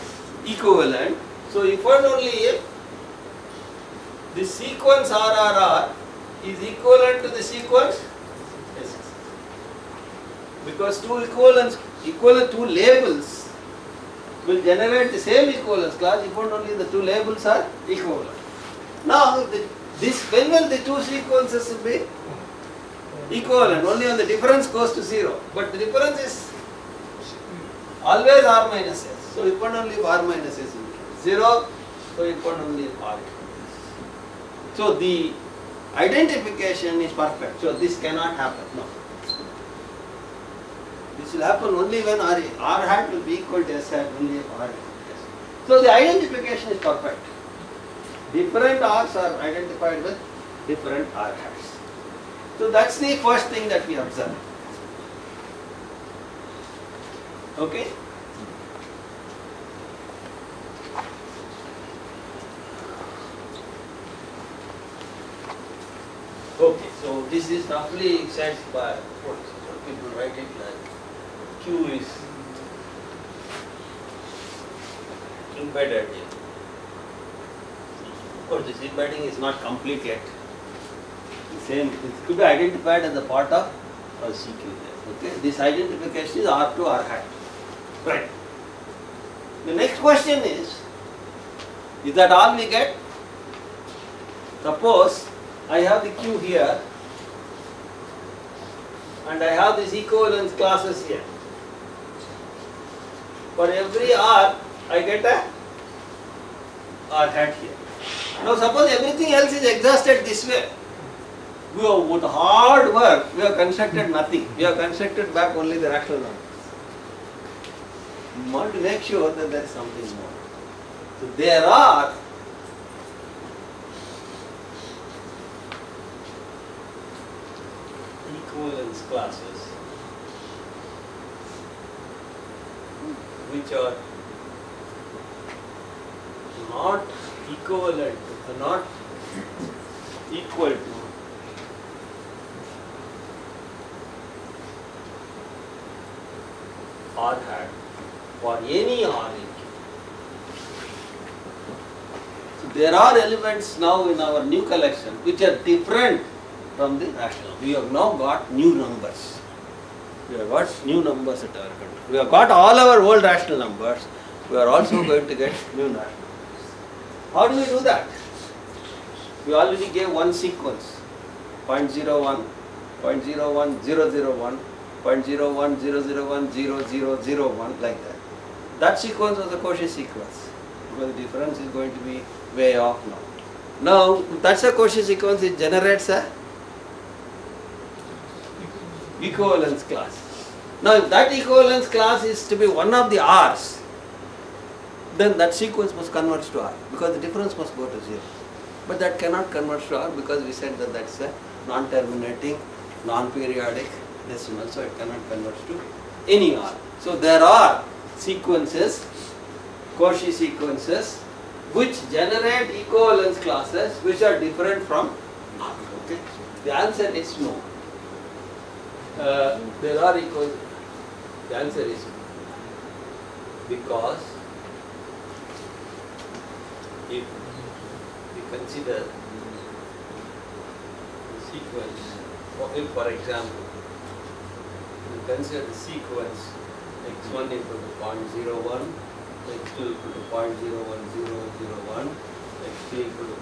equivalent. So, if and only if the sequence RRR is equivalent to the sequence S. Because two two labels will generate the same equivalence class if and only the two labels are equivalent. Now, when will the two sequences will be equivalent? Only when the difference goes to 0. But the difference is always R minus S. So, if and only if R minus S is 0, so if and only if R. So, the identification is perfect. So, this cannot happen. No. This will happen only when R hat will be equal to S hat, only if R is equal to S. So, the identification is perfect. Different R's are identified with different R hats. So that's the first thing that we observe. Okay? Okay, so this is roughly said by what people write it like Q is embedded here. Of course, this embedding is not complete yet. The same, it could be identified as a part of a CQ there. Okay, this identification is R to R hat. Right. The next question is that all we get? Suppose I have the Q here and I have these equivalence classes here. For every R, I get a R hat here. Now suppose everything else is exhausted this way. We have, with hard work, we have constructed nothing. We have constructed back only the rational numbers. We want to make sure that there is something more. So there are equivalence classes which are not equivalent, not equal to R hat for any R in Q. So there are elements now in our new collection which are different from the rational. We have now got new numbers. We have got new numbers at our control. We have got all our old rational numbers. We are also going to get new rational numbers. How do we do that? We already gave one sequence, 0.01, 0.01, 001, 0.01, 001, 0001, like that. That sequence was a Cauchy sequence, because the difference is going to be way off now. Now, if that's a Cauchy sequence, it generates a equivalence class. Now, if that equivalence class is to be one of the R's, then that sequence must converge to R, because the difference must go to 0. But that cannot converge to R because we said that that's a non-terminating, non-periodic decimal, so it cannot converge to any R. So there are sequences, Cauchy sequences, which generate equivalence classes which are different from R. Okay? The answer is no. There are equal. The answer is no. Because if we consider the sequence, if for example, we consider the sequence x1 equal to 0.01, x2 equal to 0.010001, x3 equal to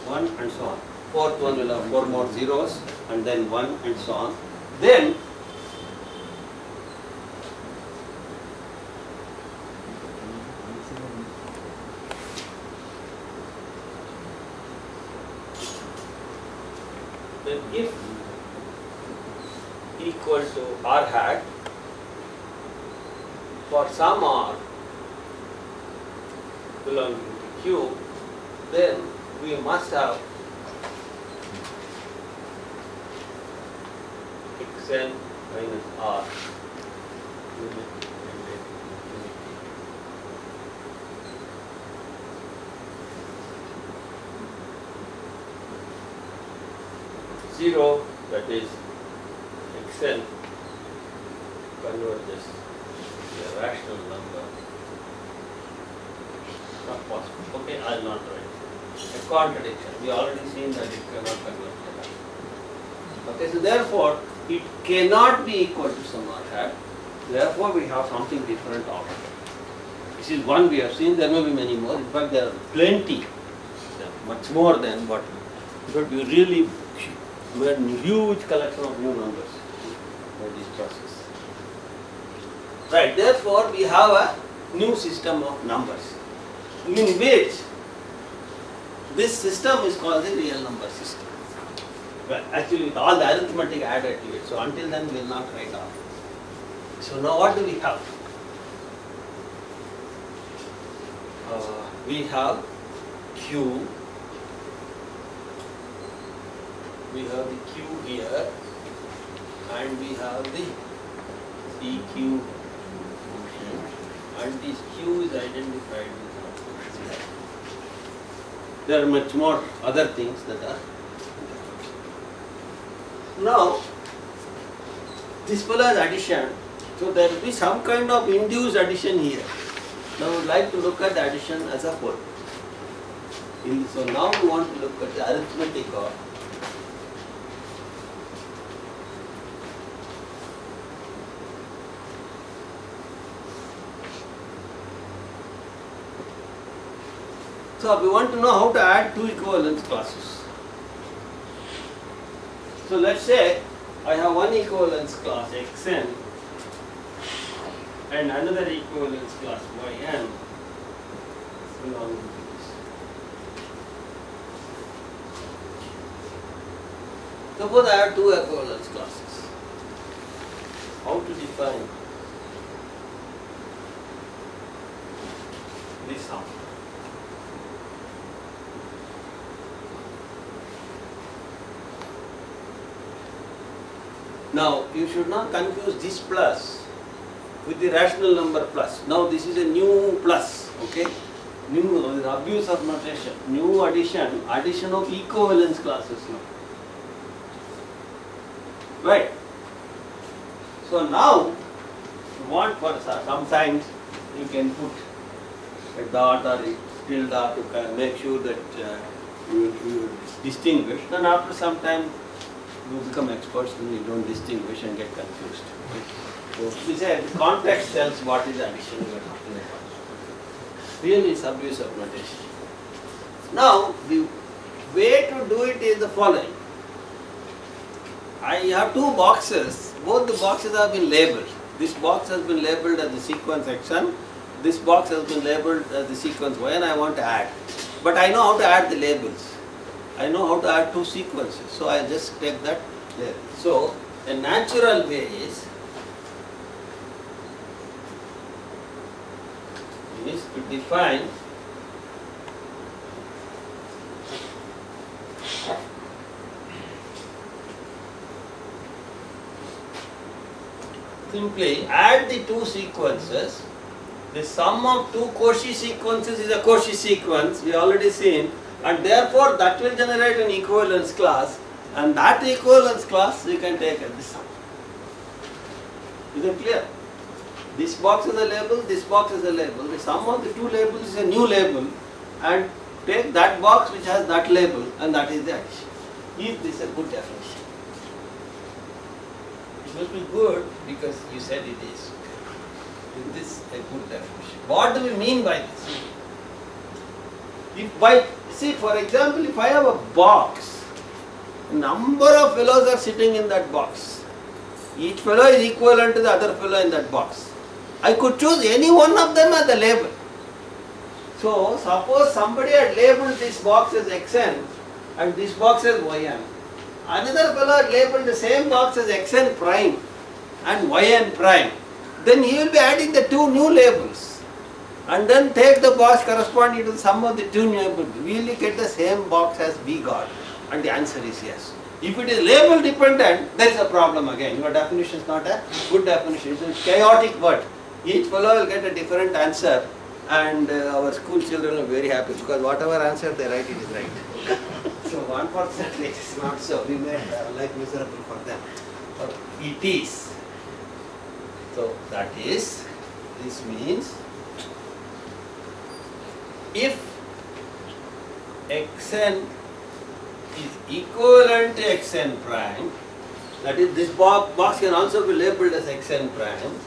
0.01010001, and so on. Fourth one will have 4 more zeros and then 1 and so on. Then if equal to R hat for some R belonging to Q, then we must have xn minus R unit and unity. 0, that is xn converges to a rational number. Not possible. Okay, I will not write. A contradiction. We already seen that it cannot converge to that. Okay, so therefore it cannot be equal to some R hat. Therefore we have something different out of it. This is one we have seen. There may be many more. In fact, there are plenty, much more than what we really made a huge collection of new numbers by this process. Right, therefore we have a new system of numbers in which this system is called the real number system. Well, actually with all the arithmetic added to it, so until then we will not write off. So now what do we have? We have Q we have the Q here and we have the PQ quotient, and this Q is identified with our quotient. There are much more other things that are. Now, this fellow is addition, so there will be some kind of induced addition here. Now, I would like to look at the addition as a whole. So now we want to look at the arithmetic of So we want to know how to add two equivalence classes. So let's say I have one equivalence class xn and another equivalence class yn belonging to this. Suppose I have two equivalence classes. How to define this sum? Now, you should not confuse this plus with the rational number plus. Now, this is a new plus, okay? New abuse of notation, new addition of equivalence classes now. Right? So now, you want for sometimes you can put a dot or a tilde to make sure that you distinguish. Then after some time, you become experts and you don't distinguish and get confused. So we say the context tells what is the addition we are talking about. Really it's abuse of notation. Now the way to do it is the following. I have two boxes, both the boxes have been labeled. This box has been labeled as the sequence xn, this box has been labeled as the sequence y, and I want to add. But I know how to add the labels. I know how to add two sequences, so I just take that there. So, a natural way is to define simply add the two sequences. The sum of two Cauchy sequences is a Cauchy sequence, we already seen. And therefore, that will generate an equivalence class, and that equivalence class you can take as the sum. Is it clear? This box is a label, this box is a label. The sum of the two labels is a new label, and take that box which has that label, and that is the addition. Is this a good definition? It will be good because you said it is. Is this a good definition? What do we mean by this? See, for example, if I have a box, a number of fellows are sitting in that box. Each fellow is equivalent to the other fellow in that box. I could choose any one of them as the label. So, suppose somebody had labeled this box as xn and this box as yn. Another fellow had labeled the same box as xn prime and yn prime. Then he will be adding the two new labels. And then take the box corresponding to the sum of the two labels. Will you get the same box as we got? And the answer is yes. If it is label dependent, there is a problem again. Your definition is not a good definition. It is a chaotic word. Each fellow will get a different answer, and our school children are very happy because whatever answer they write, it is right. So unfortunately it is not so. We made life miserable for them. But it is. So that is, this means if xn is equivalent to xn prime, that is, this box can also be labeled as xn prime,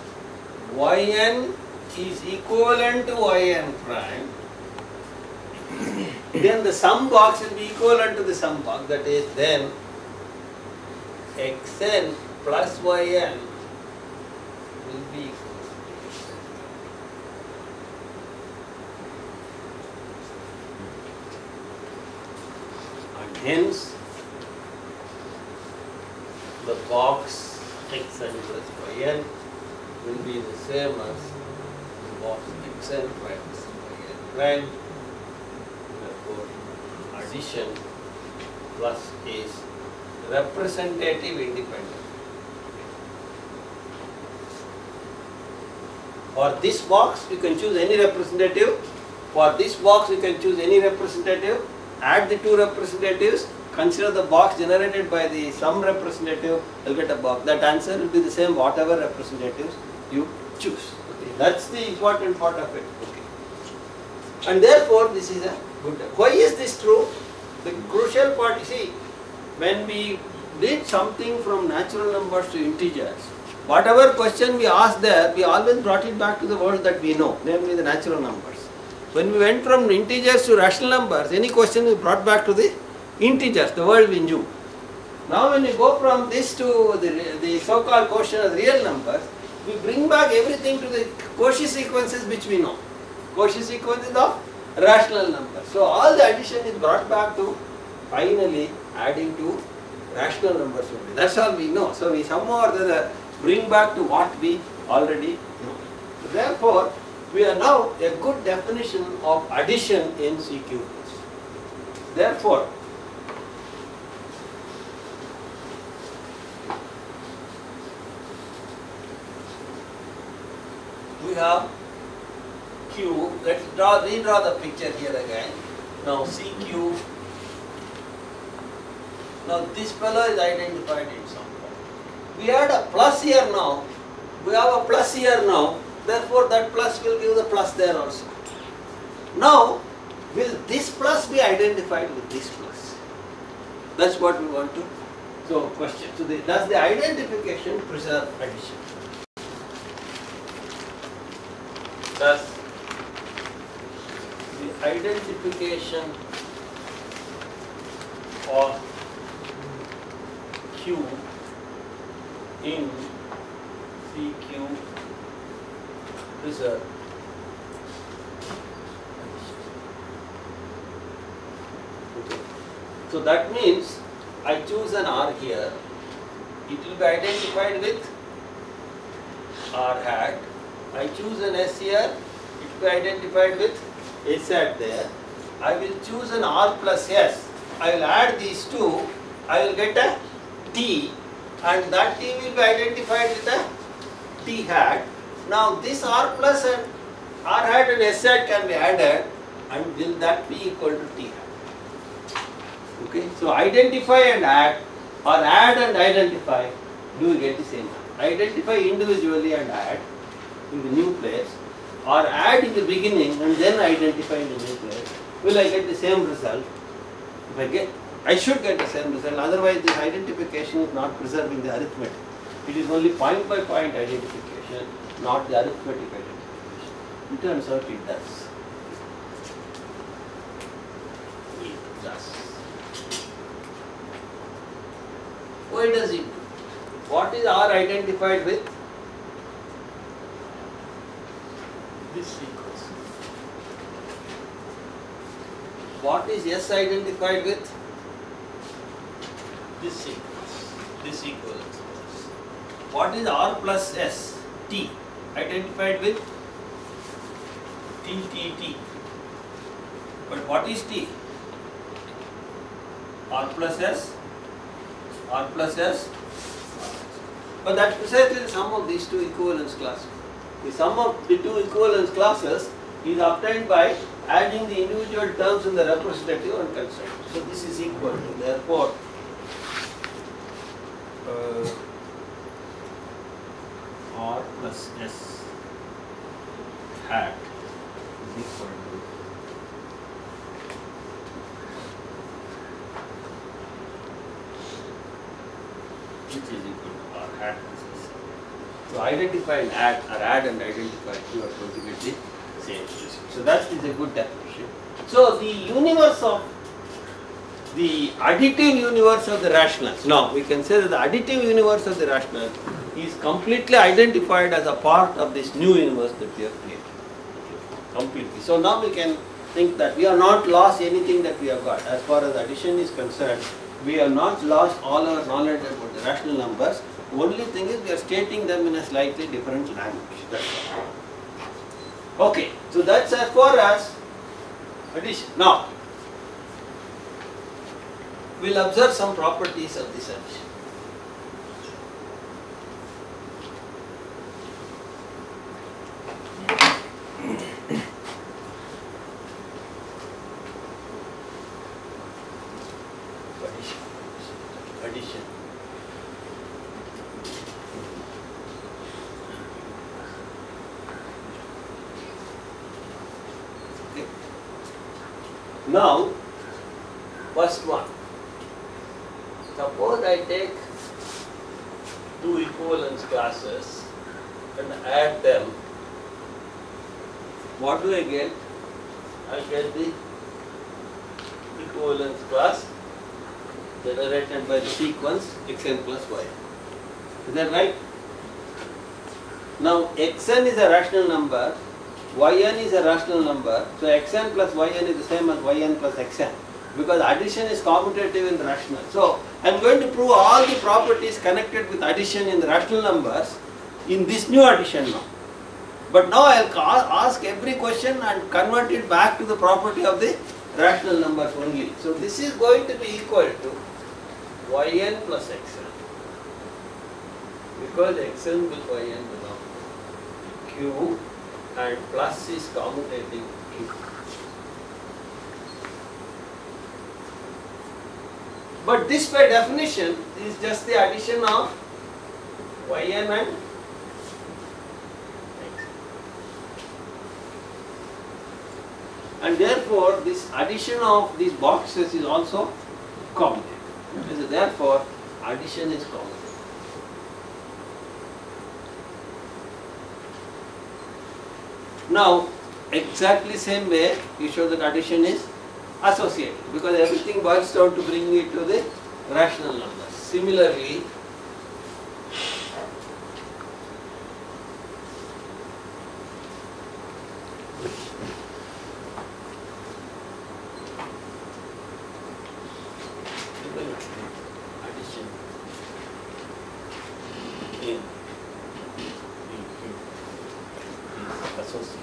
yn is equivalent to yn prime, then the sum box will be equivalent to the sum box, that is, then xn plus yn will be equal. Hence, the box xn plus yn will be the same as the box xn plus yn prime. Therefore, addition plus is representative independent. For this box, you can choose any representative. For this box, you can choose any representative. Add the two representatives. Consider the box generated by the some representative. You'll get a box. That answer will be the same whatever representatives you choose. Okay. That's the important part of it. Okay. And therefore, this is a good. Why is this true? The crucial part, you see, when we did something from natural numbers to integers, whatever question we asked there, we always brought it back to the words that we know, namely the natural numbers. When we went from integers to rational numbers, any question we brought back to the integers, the world we knew. Now when we go from this to the so-called quotient as real numbers, we bring back everything to the Cauchy sequences which we know. Cauchy sequences of rational numbers. So all the addition is brought back to finally adding to rational numbers only. That's all we know. So we somehow or other bring back to what we already know. So therefore, we are now a good definition of addition in CQ. Therefore, we have Q. Let's redraw the picture here again. Now CQ. Now this fellow is identified in some form. We had a plus here now. We have a plus here now. Therefore, that plus will give the plus there also. Now, will this plus be identified with this plus? That's what we want to. So, question. So, does the identification preserve addition? Does the identification of Q in CQ preserve? Okay. So that means I choose an R here, it will be identified with R hat. I choose an S here, it will be identified with S hat there. I will choose an R plus S, I will add these two, I will get a T, and that T will be identified with a T hat. Now this R plus and R hat and S hat can be added, and will that be equal to T hat? Okay, so identify and add, or add and identify, do you get the same? Identify individually and add in the new place, or add in the beginning and then identify in the new place. Will I get the same result? If I should get the same result, otherwise this identification is not preserving the arithmetic. It is only point by point identification, not the arithmetic identification. It turns out it does. It does. Why does it do? What is R identified with? This sequence. What is S identified with? This sequence, this equivalence. What is R plus S? T identified with T, T, T. But what is T? R plus S, R plus S. But that's precisely the sum of these two equivalence classes. The sum of the two equivalence classes is obtained by adding the individual terms in the representative and constructor. So this is equal to, therefore, R plus S hat is equal to which is equal to R hat plus S. So identify and add, or add and identify, you are going to get the same result. So that is a good definition. So the universe of the additive universe of the rationals. Now we can say that the additive universe of the rationals is completely identified as a part of this new universe that we have created. Completely. So now we can think that we have not lost anything that we have got. As far as addition is concerned, we have not lost all our knowledge about the rational numbers. Only thing is we are stating them in a slightly different language. That's all. Okay, so that's as far as addition. Now, we'll observe some properties of this addition. Addition. Okay. Now, first one. Suppose I take two equivalence classes and add them. What do I get? I get the equivalence class generated by the sequence xn plus yn. Is that right? Now xn is a rational number, yn is a rational number, so xn plus yn is the same as yn plus xn, because addition is commutative in the rational. So I am going to prove all the properties connected with addition in the rational numbers in this new addition now. But now I will ask every question and convert it back to the property of the rational numbers only. So this is going to be equal to yn plus xn, because xn plus yn belong to q and plus is commutative q. But this by definition is just the addition of yn and xn. And therefore this addition of these boxes is also commutative. So therefore addition is commutative. Now exactly same way you show that addition is associated, because everything boils down to bringing it to the rational numbers. Similarly, addition in is associated.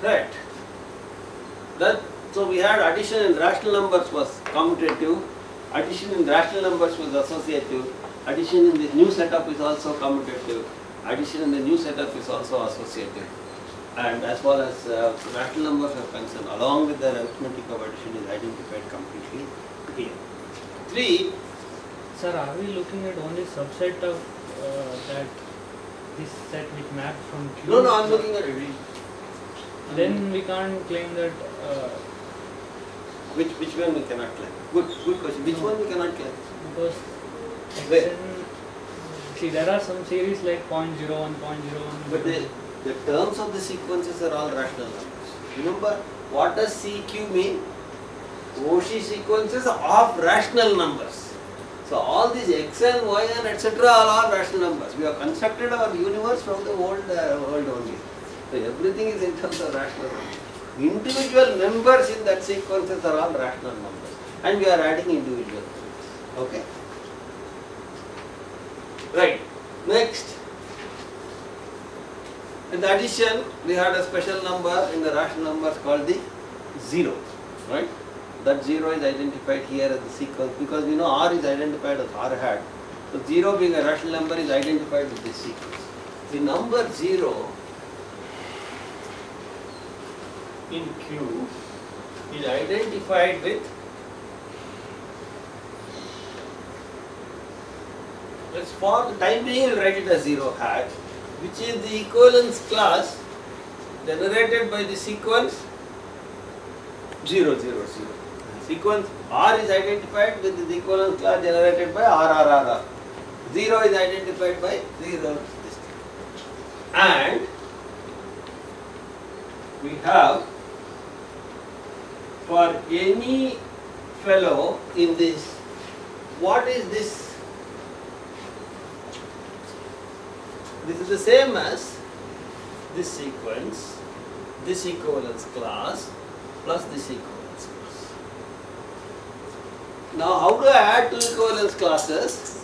Right. So we had addition in rational numbers was commutative, addition in rational numbers was associative, addition in the new setup is also commutative, addition in the new setup is also associative. And as far as rational numbers are concerned, along with the arithmetic of addition is identified completely here. 3. Sir, are we looking at only subset of that this set which mapped from Q? No, I am looking at it. Then we can't claim that. Which one we cannot claim? Good question. Which one we cannot claim? Because Where? xn, see, there are some series like 0.01, 0.01. But the terms of the sequences are all rational numbers. Remember, what does CQ mean? Cauchy sequences of rational numbers. So all these xn, yn, etc. are all rational numbers. We have constructed our universe from the world only. So everything is in terms of rational numbers. Individual members in that sequences are all rational numbers. And we are adding individual numbers. Okay? Right. Next. In the addition, we had a special number in the rational numbers called the 0. Right? That 0 is identified here as the sequence, because we know R is identified as R hat. So 0 being a rational number is identified with this sequence. The number 0 in Q is identified with, let's for the time being we'll write it as 0 hat, which is the equivalence class generated by the sequence 0, 0, 0. Sequence R is identified with the equivalence class generated by R, R, R, R. 0 is identified by 0. And we have for any fellow in this, what is this? This is the same as this sequence, this equivalence class plus this equivalence class. Now how do I add two equivalence classes?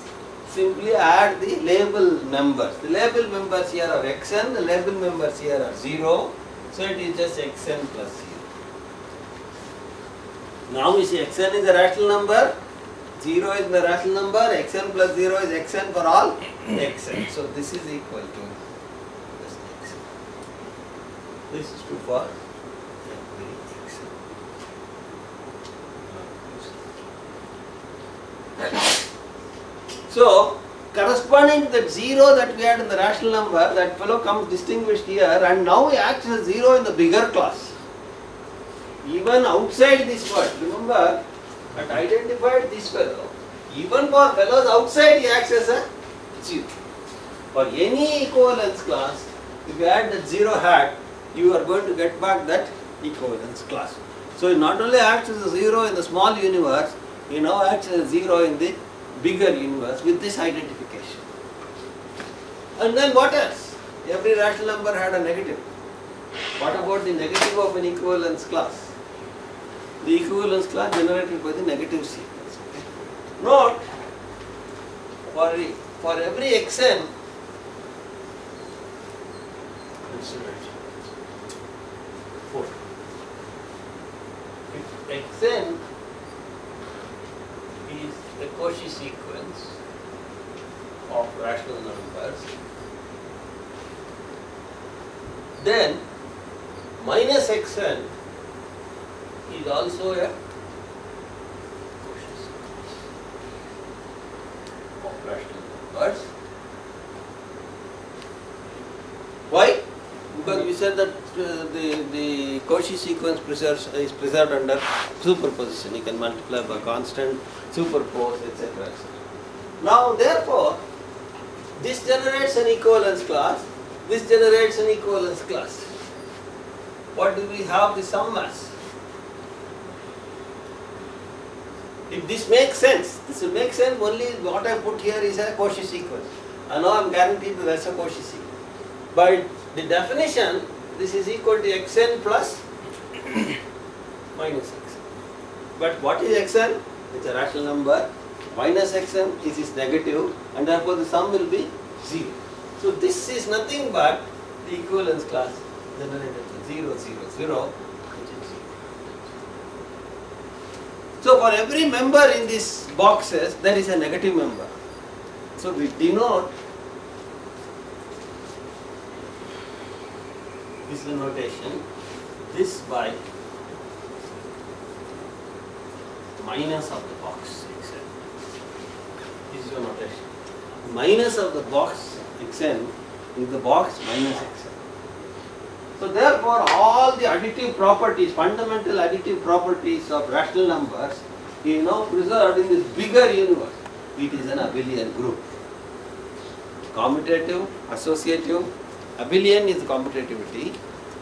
Simply add the label members. The label members here are xn, the label members here are 0, So it is just xn plus 0. Now we see xn is a rational number, 0 is the rational number, xn plus 0 is xn for all xn. So this is equal to just xn. This is true for every xn. So corresponding to that 0 that we had in the rational number, that fellow comes distinguished here, and now he acts as 0 in the bigger class. Even outside this world, remember, that identified this fellow, even for fellows outside he acts as a 0. For any equivalence class, if you add that 0 hat, you are going to get back that equivalence class. So it not only acts as a 0 in the small universe, he now acts as a 0 in the bigger universe with this identification. And then what else? Every rational number had a negative. What about the negative of an equivalence class? The equivalence class generated by the negative sequence. Okay? Note, for every xn, if xn is the Cauchy sequence of rational numbers, then minus xn is also a Cauchy sequence of rational numbers. Why? Because we said that the Cauchy sequence is preserved under superposition. You can multiply by constant, superpose, etc. etc. Now, therefore, this generates an equivalence class. This generates an equivalence class. What do we have the sum as? If this makes sense, this will make sense only what I put here is a Cauchy sequence. And now I am guaranteed that that's a Cauchy sequence. By the definition, this is equal to xn plus minus xn. But what is xn? It's a rational number. Minus xn is its negative, and therefore the sum will be 0. So this is nothing but the equivalence class generated with 0, 0, 0, which is 0. So for every member in these boxes, there is a negative member. So we denote, this is the notation, this by minus of the box xn. This is your notation. Minus of the box xn is the box minus xn. So therefore all the additive properties, fundamental additive properties of rational numbers is now preserved in this bigger universe. It is an abelian group. Commutative, associative, abelian is commutativity,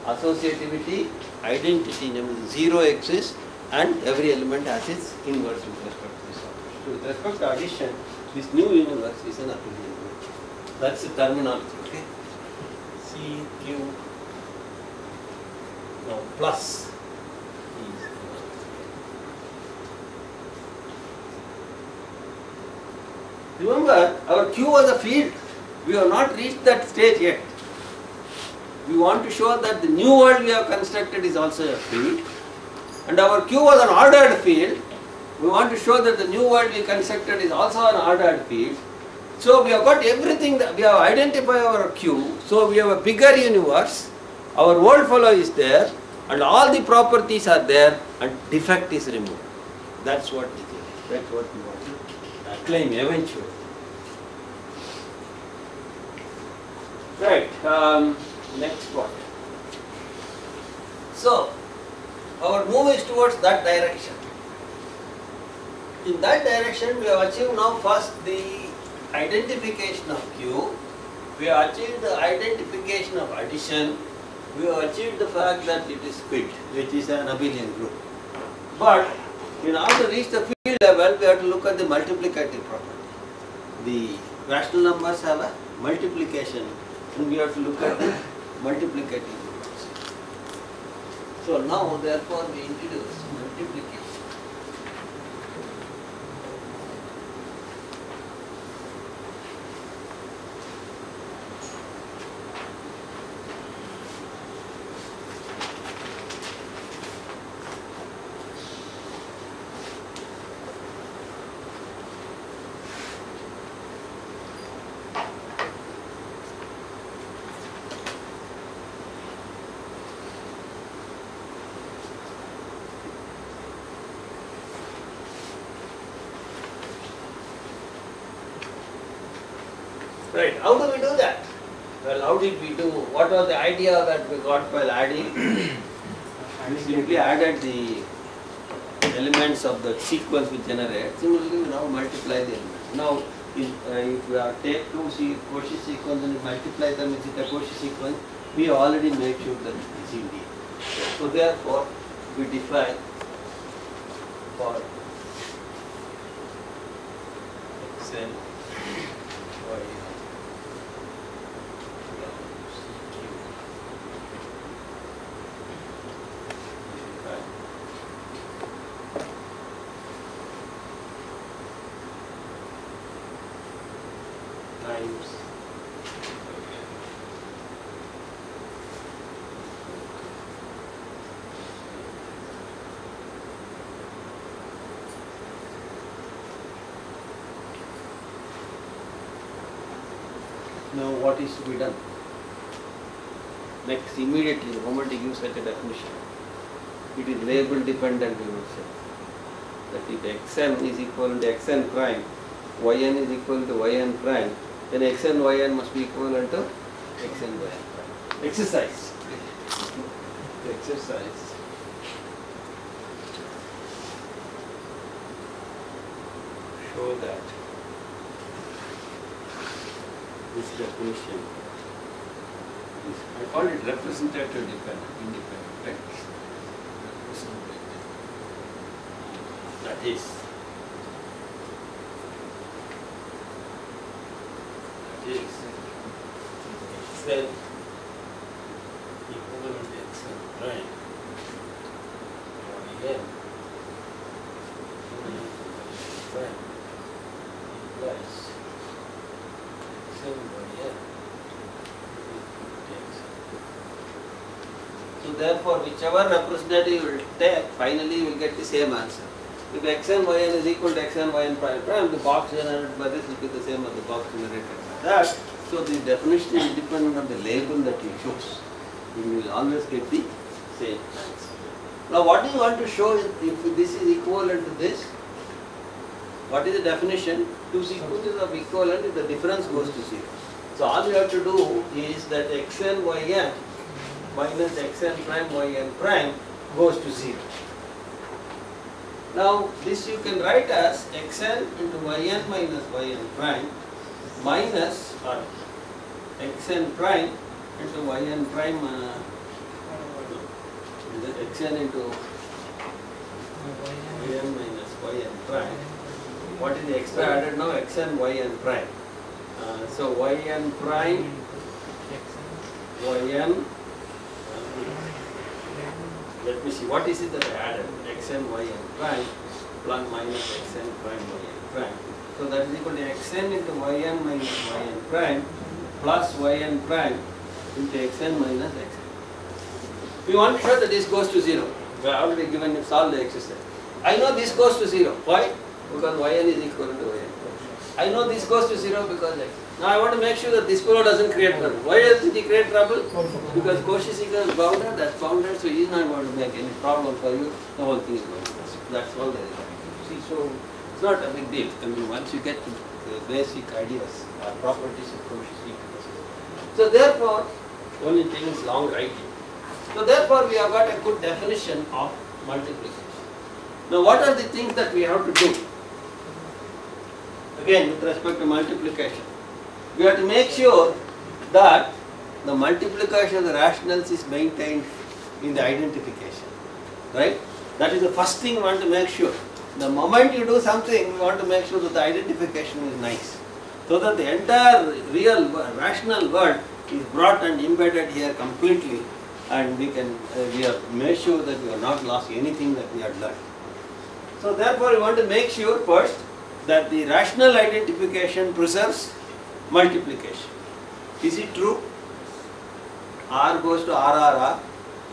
associativity, identity, namely 0 exists, and every element has its inverse with respect to this operation. So with respect to addition, this new universe is an abelian group. That's the terminology, okay? C, Q, now plus is remember, our Q was a field. We have not reached that stage yet. We want to show that the new world we have constructed is also a field. And our Q was an ordered field. We want to show that the new world we constructed is also an ordered field. So we have got everything that we have identified our Q. So we have a bigger universe. Our old fellow is there, and all the properties are there, and defect is removed. That's what we do. That's what we want to claim eventually. Right. Next one. So our move is towards that direction. In that direction, we have achieved now first the identification of Q. We have achieved the identification of addition. We have achieved the fact that it is fit, which is an abelian group. But in order to reach the field level, we have to look at the multiplicative property. The rational numbers have a multiplication, and we have to look at the multiplicative numbers. So now, therefore, we introduce multiplication. Right, how do we do that? Well, how did we do? What was the idea that we got while adding? We simply added the elements of the sequence we generate. Similarly, we now multiply the elements. Now, if we are take two Cauchy sequence and multiply them with the Cauchy sequence, we already make sure that it is indeed. So therefore, we define for xn y times now what is to be done? Next, immediately, the moment you give such a definition, it is label dependent, we would say. That if xn is equal to xn prime, yn is equal to yn prime, then xn yn must be equivalent to xn yn prime. Exercise. The exercise. Show that this definition is, I call it representative dependent, independent, right? That is xn equivalent to xn prime yn prime implies xn yn. So therefore, whichever representative you will take, finally you will get the same answer. If xn yn is equal to xn yn prime prime, the box generated by this will be the same as the box generated by that. So the definition is independent of the label that you choose. You will always get the same answer. Now what do you want to show is if this is equivalent to this? What is the definition? Two sequences of equivalent if the difference goes to 0. So all you have to do is that xn yn minus xn prime yn prime goes to 0. Now this you can write as xn into yn minus yn prime minus xn prime into yn prime xn into yn minus yn prime. What is the extra added now? Xn yn prime. So yn prime yn let me see, what is it that I added? Xn yn prime plus minus xn prime yn prime. So that is equal to xn into yn minus yn prime plus yn prime into xn minus xn. We want to show that this goes to 0. We have already given you solved the exercise. I know this goes to 0. Why? Because yn is equal to yn. I know this goes to 0 because x. Now I want to make sure that this fellow doesn't create trouble. Why doesn't he create trouble? Because Cauchy sequence is bounded, that's bounded, so he is not going to make any problem for you. The whole thing is going to pass. That's all there is. See, so it's not a big deal. I mean, once you get to the basic ideas or properties of Cauchy sequence. So therefore, only thing is long writing. So therefore, we have got a good definition of multiplication. Now, what are the things that we have to do? Again, with respect to multiplication, we have to make sure that the multiplication of the rationals is maintained in the identification, right? That is the first thing we want to make sure. The moment you do something, we want to make sure that the identification is nice, so that the entire real rational world is brought and embedded here completely, and we have made sure that we have not lost anything that we had learned. So therefore, we want to make sure first that the rational identification preserves multiplication. Is it true? R goes to RRR,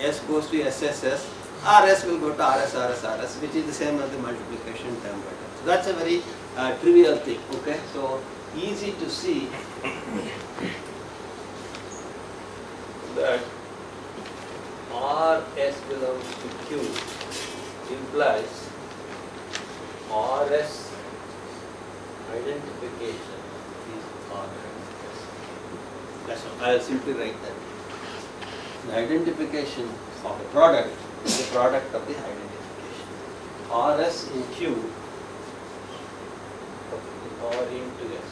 S goes to SSS, RS will go to RS, which is the same as the multiplication term by term. So that's a very trivial thing, okay? So easy to see that RS belongs to Q implies RS identification is R times S. That's all. I'll simply write that. The identification of a product is the product of the identification. RS in Q or into S.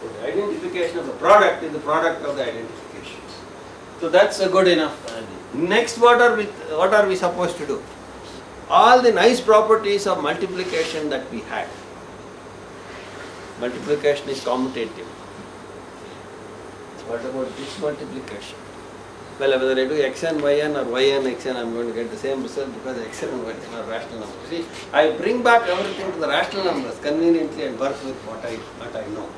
So the identification of the product is the product of the identification. So that's a good enough. Next, what are we supposed to do? All the nice properties of multiplication that we had. Multiplication is commutative. What about this multiplication? Well, whether I do xn, yn or yn, xn, I am going to get the same result because xn and yn are rational numbers. See, I bring back everything to the rational numbers conveniently and work with what I know.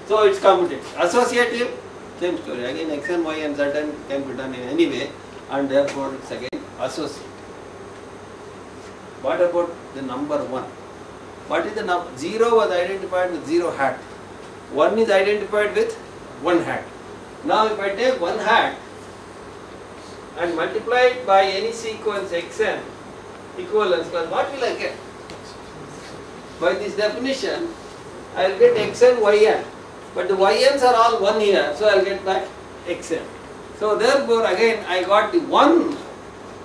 So it's commutative. Associative, same story. Again, xn, yn, zn can be done in any way, and therefore it's again associative. What about the number 1? What is the number? 0 was identified with 0 hat. 1 is identified with 1 hat. Now if I take 1 hat and multiply it by any sequence xn equivalence class, what will I get? By this definition, I will get xn, yn. But the yns are all 1 here, so I will get back xn. So therefore again I got the 1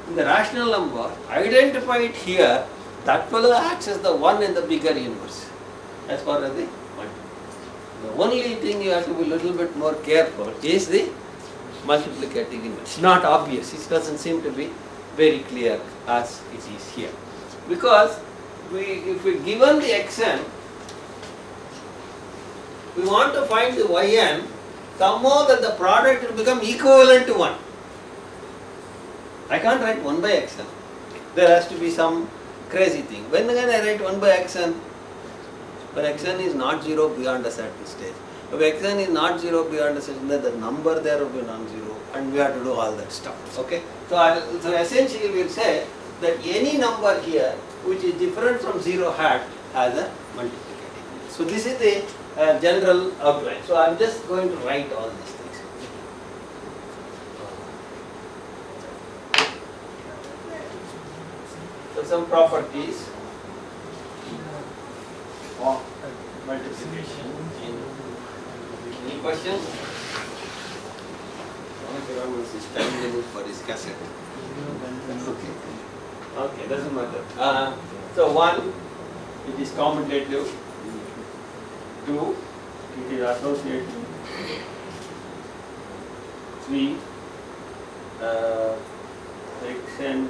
in the rational number identified here. That fellow acts as the 1 in the bigger universe as far as the multiplication. The only thing you have to be a little bit more careful is the multiplicative inverse. It's not obvious, it doesn't seem to be very clear as it is here. Because if we given the xn, we want to find the yn, somehow that the product will become equivalent to 1. I can't write 1 by xn. There has to be some crazy thing. When again I write 1 by xn? When xn is not 0 beyond a certain stage. If xn is not 0 beyond a certain stage, the number there will be non-zero, and we have to do all that stuff. Okay? So essentially we will say that any number here which is different from 0 hat has a multiplicative. So this is the general outline. So I am just going to write all these things. So some properties of multiplication. Any questions? Is time limit for this cassette. Okay, doesn't matter. So 1, it is commutative. 2, it is associative. 3, xn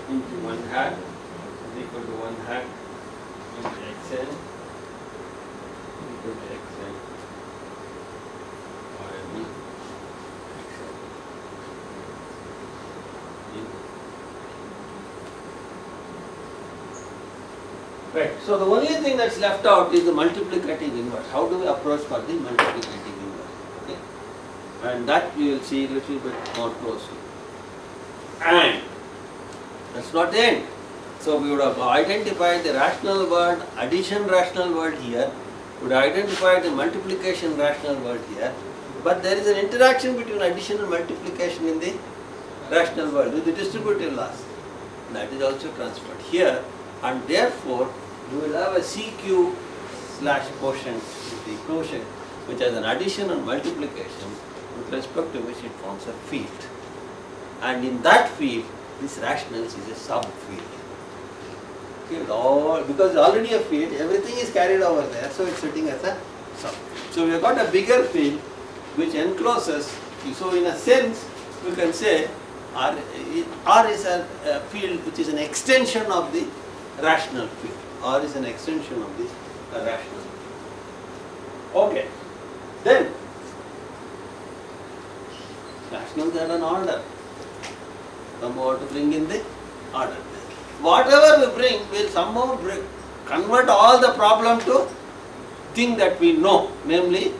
into 1 hat is equal to 1 hat into xn equal to xn or xn. Right. So the only thing that's left out is the multiplicative inverse. How do we approach for the multiplicative inverse? Okay, and that we will see a little bit more closely. And that's not the end. So we would have identified the rational word, addition rational word here. We would have identified the multiplication rational word here. But there is an interaction between addition and multiplication in the rational world with the distributive laws. That is also transferred here, and therefore we will have a CQ slash quotient, the quotient which has an addition and multiplication with respect to which it forms a field. And in that field, this rationals is a subfield. Okay, because it's already a field, everything is carried over there, so it's sitting as a subfield. So we have got a bigger field which encloses, so in a sense we can say R is a field which is an extension of the rational field. R is an extension of the rational field. Okay. Then, rationals are an order. Somehow to bring in the order. Whatever we bring, we will somehow convert all the problem to thing that we know. Namely,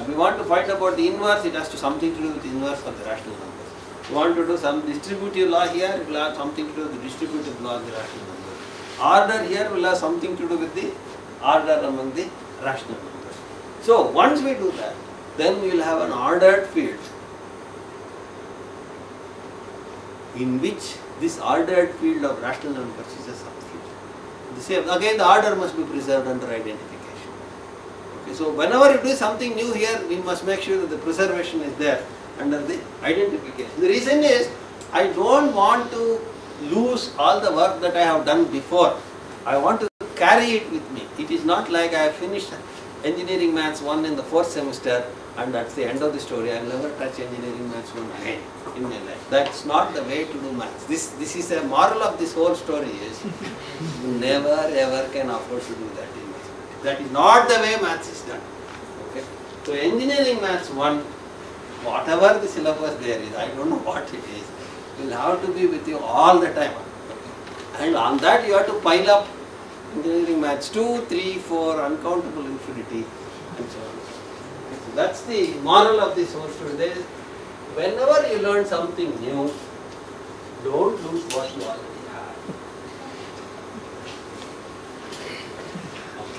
we want to find about the inverse, it has to something to do with the inverse of the rational numbers. We want to do some distributive law here, it will have something to do with the distributive law of the rational numbers. Order here will have something to do with the order among the rational numbers. So once we do that, then we will have an ordered field in which this ordered field of rational numbers is a subfield. The same, again the order must be preserved under identification. Okay, so whenever you do something new here, we must make sure that the preservation is there under the identification. The reason is, I don't want to lose all the work that I have done before. I want to carry it with me. It is not like I have finished engineering maths 1 in the 4th semester and that's the end of the story. I will never touch engineering maths 1 again in my life. That's not the way to do maths. This is a moral of this whole story is you never ever can afford to do that in mathematics. That is not the way maths is done. Okay? So engineering maths 1, whatever the syllabus there is, I don't know what it is, will have to be with you all the time. Okay? And on that you have to pile up engineering maths 2, 3, 4, uncountable infinity and so on. So that's the moral of this whole story. There is, whenever you learn something new, don't lose what you already have.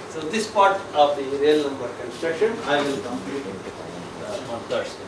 So this part of the real number construction I will complete on Thursday.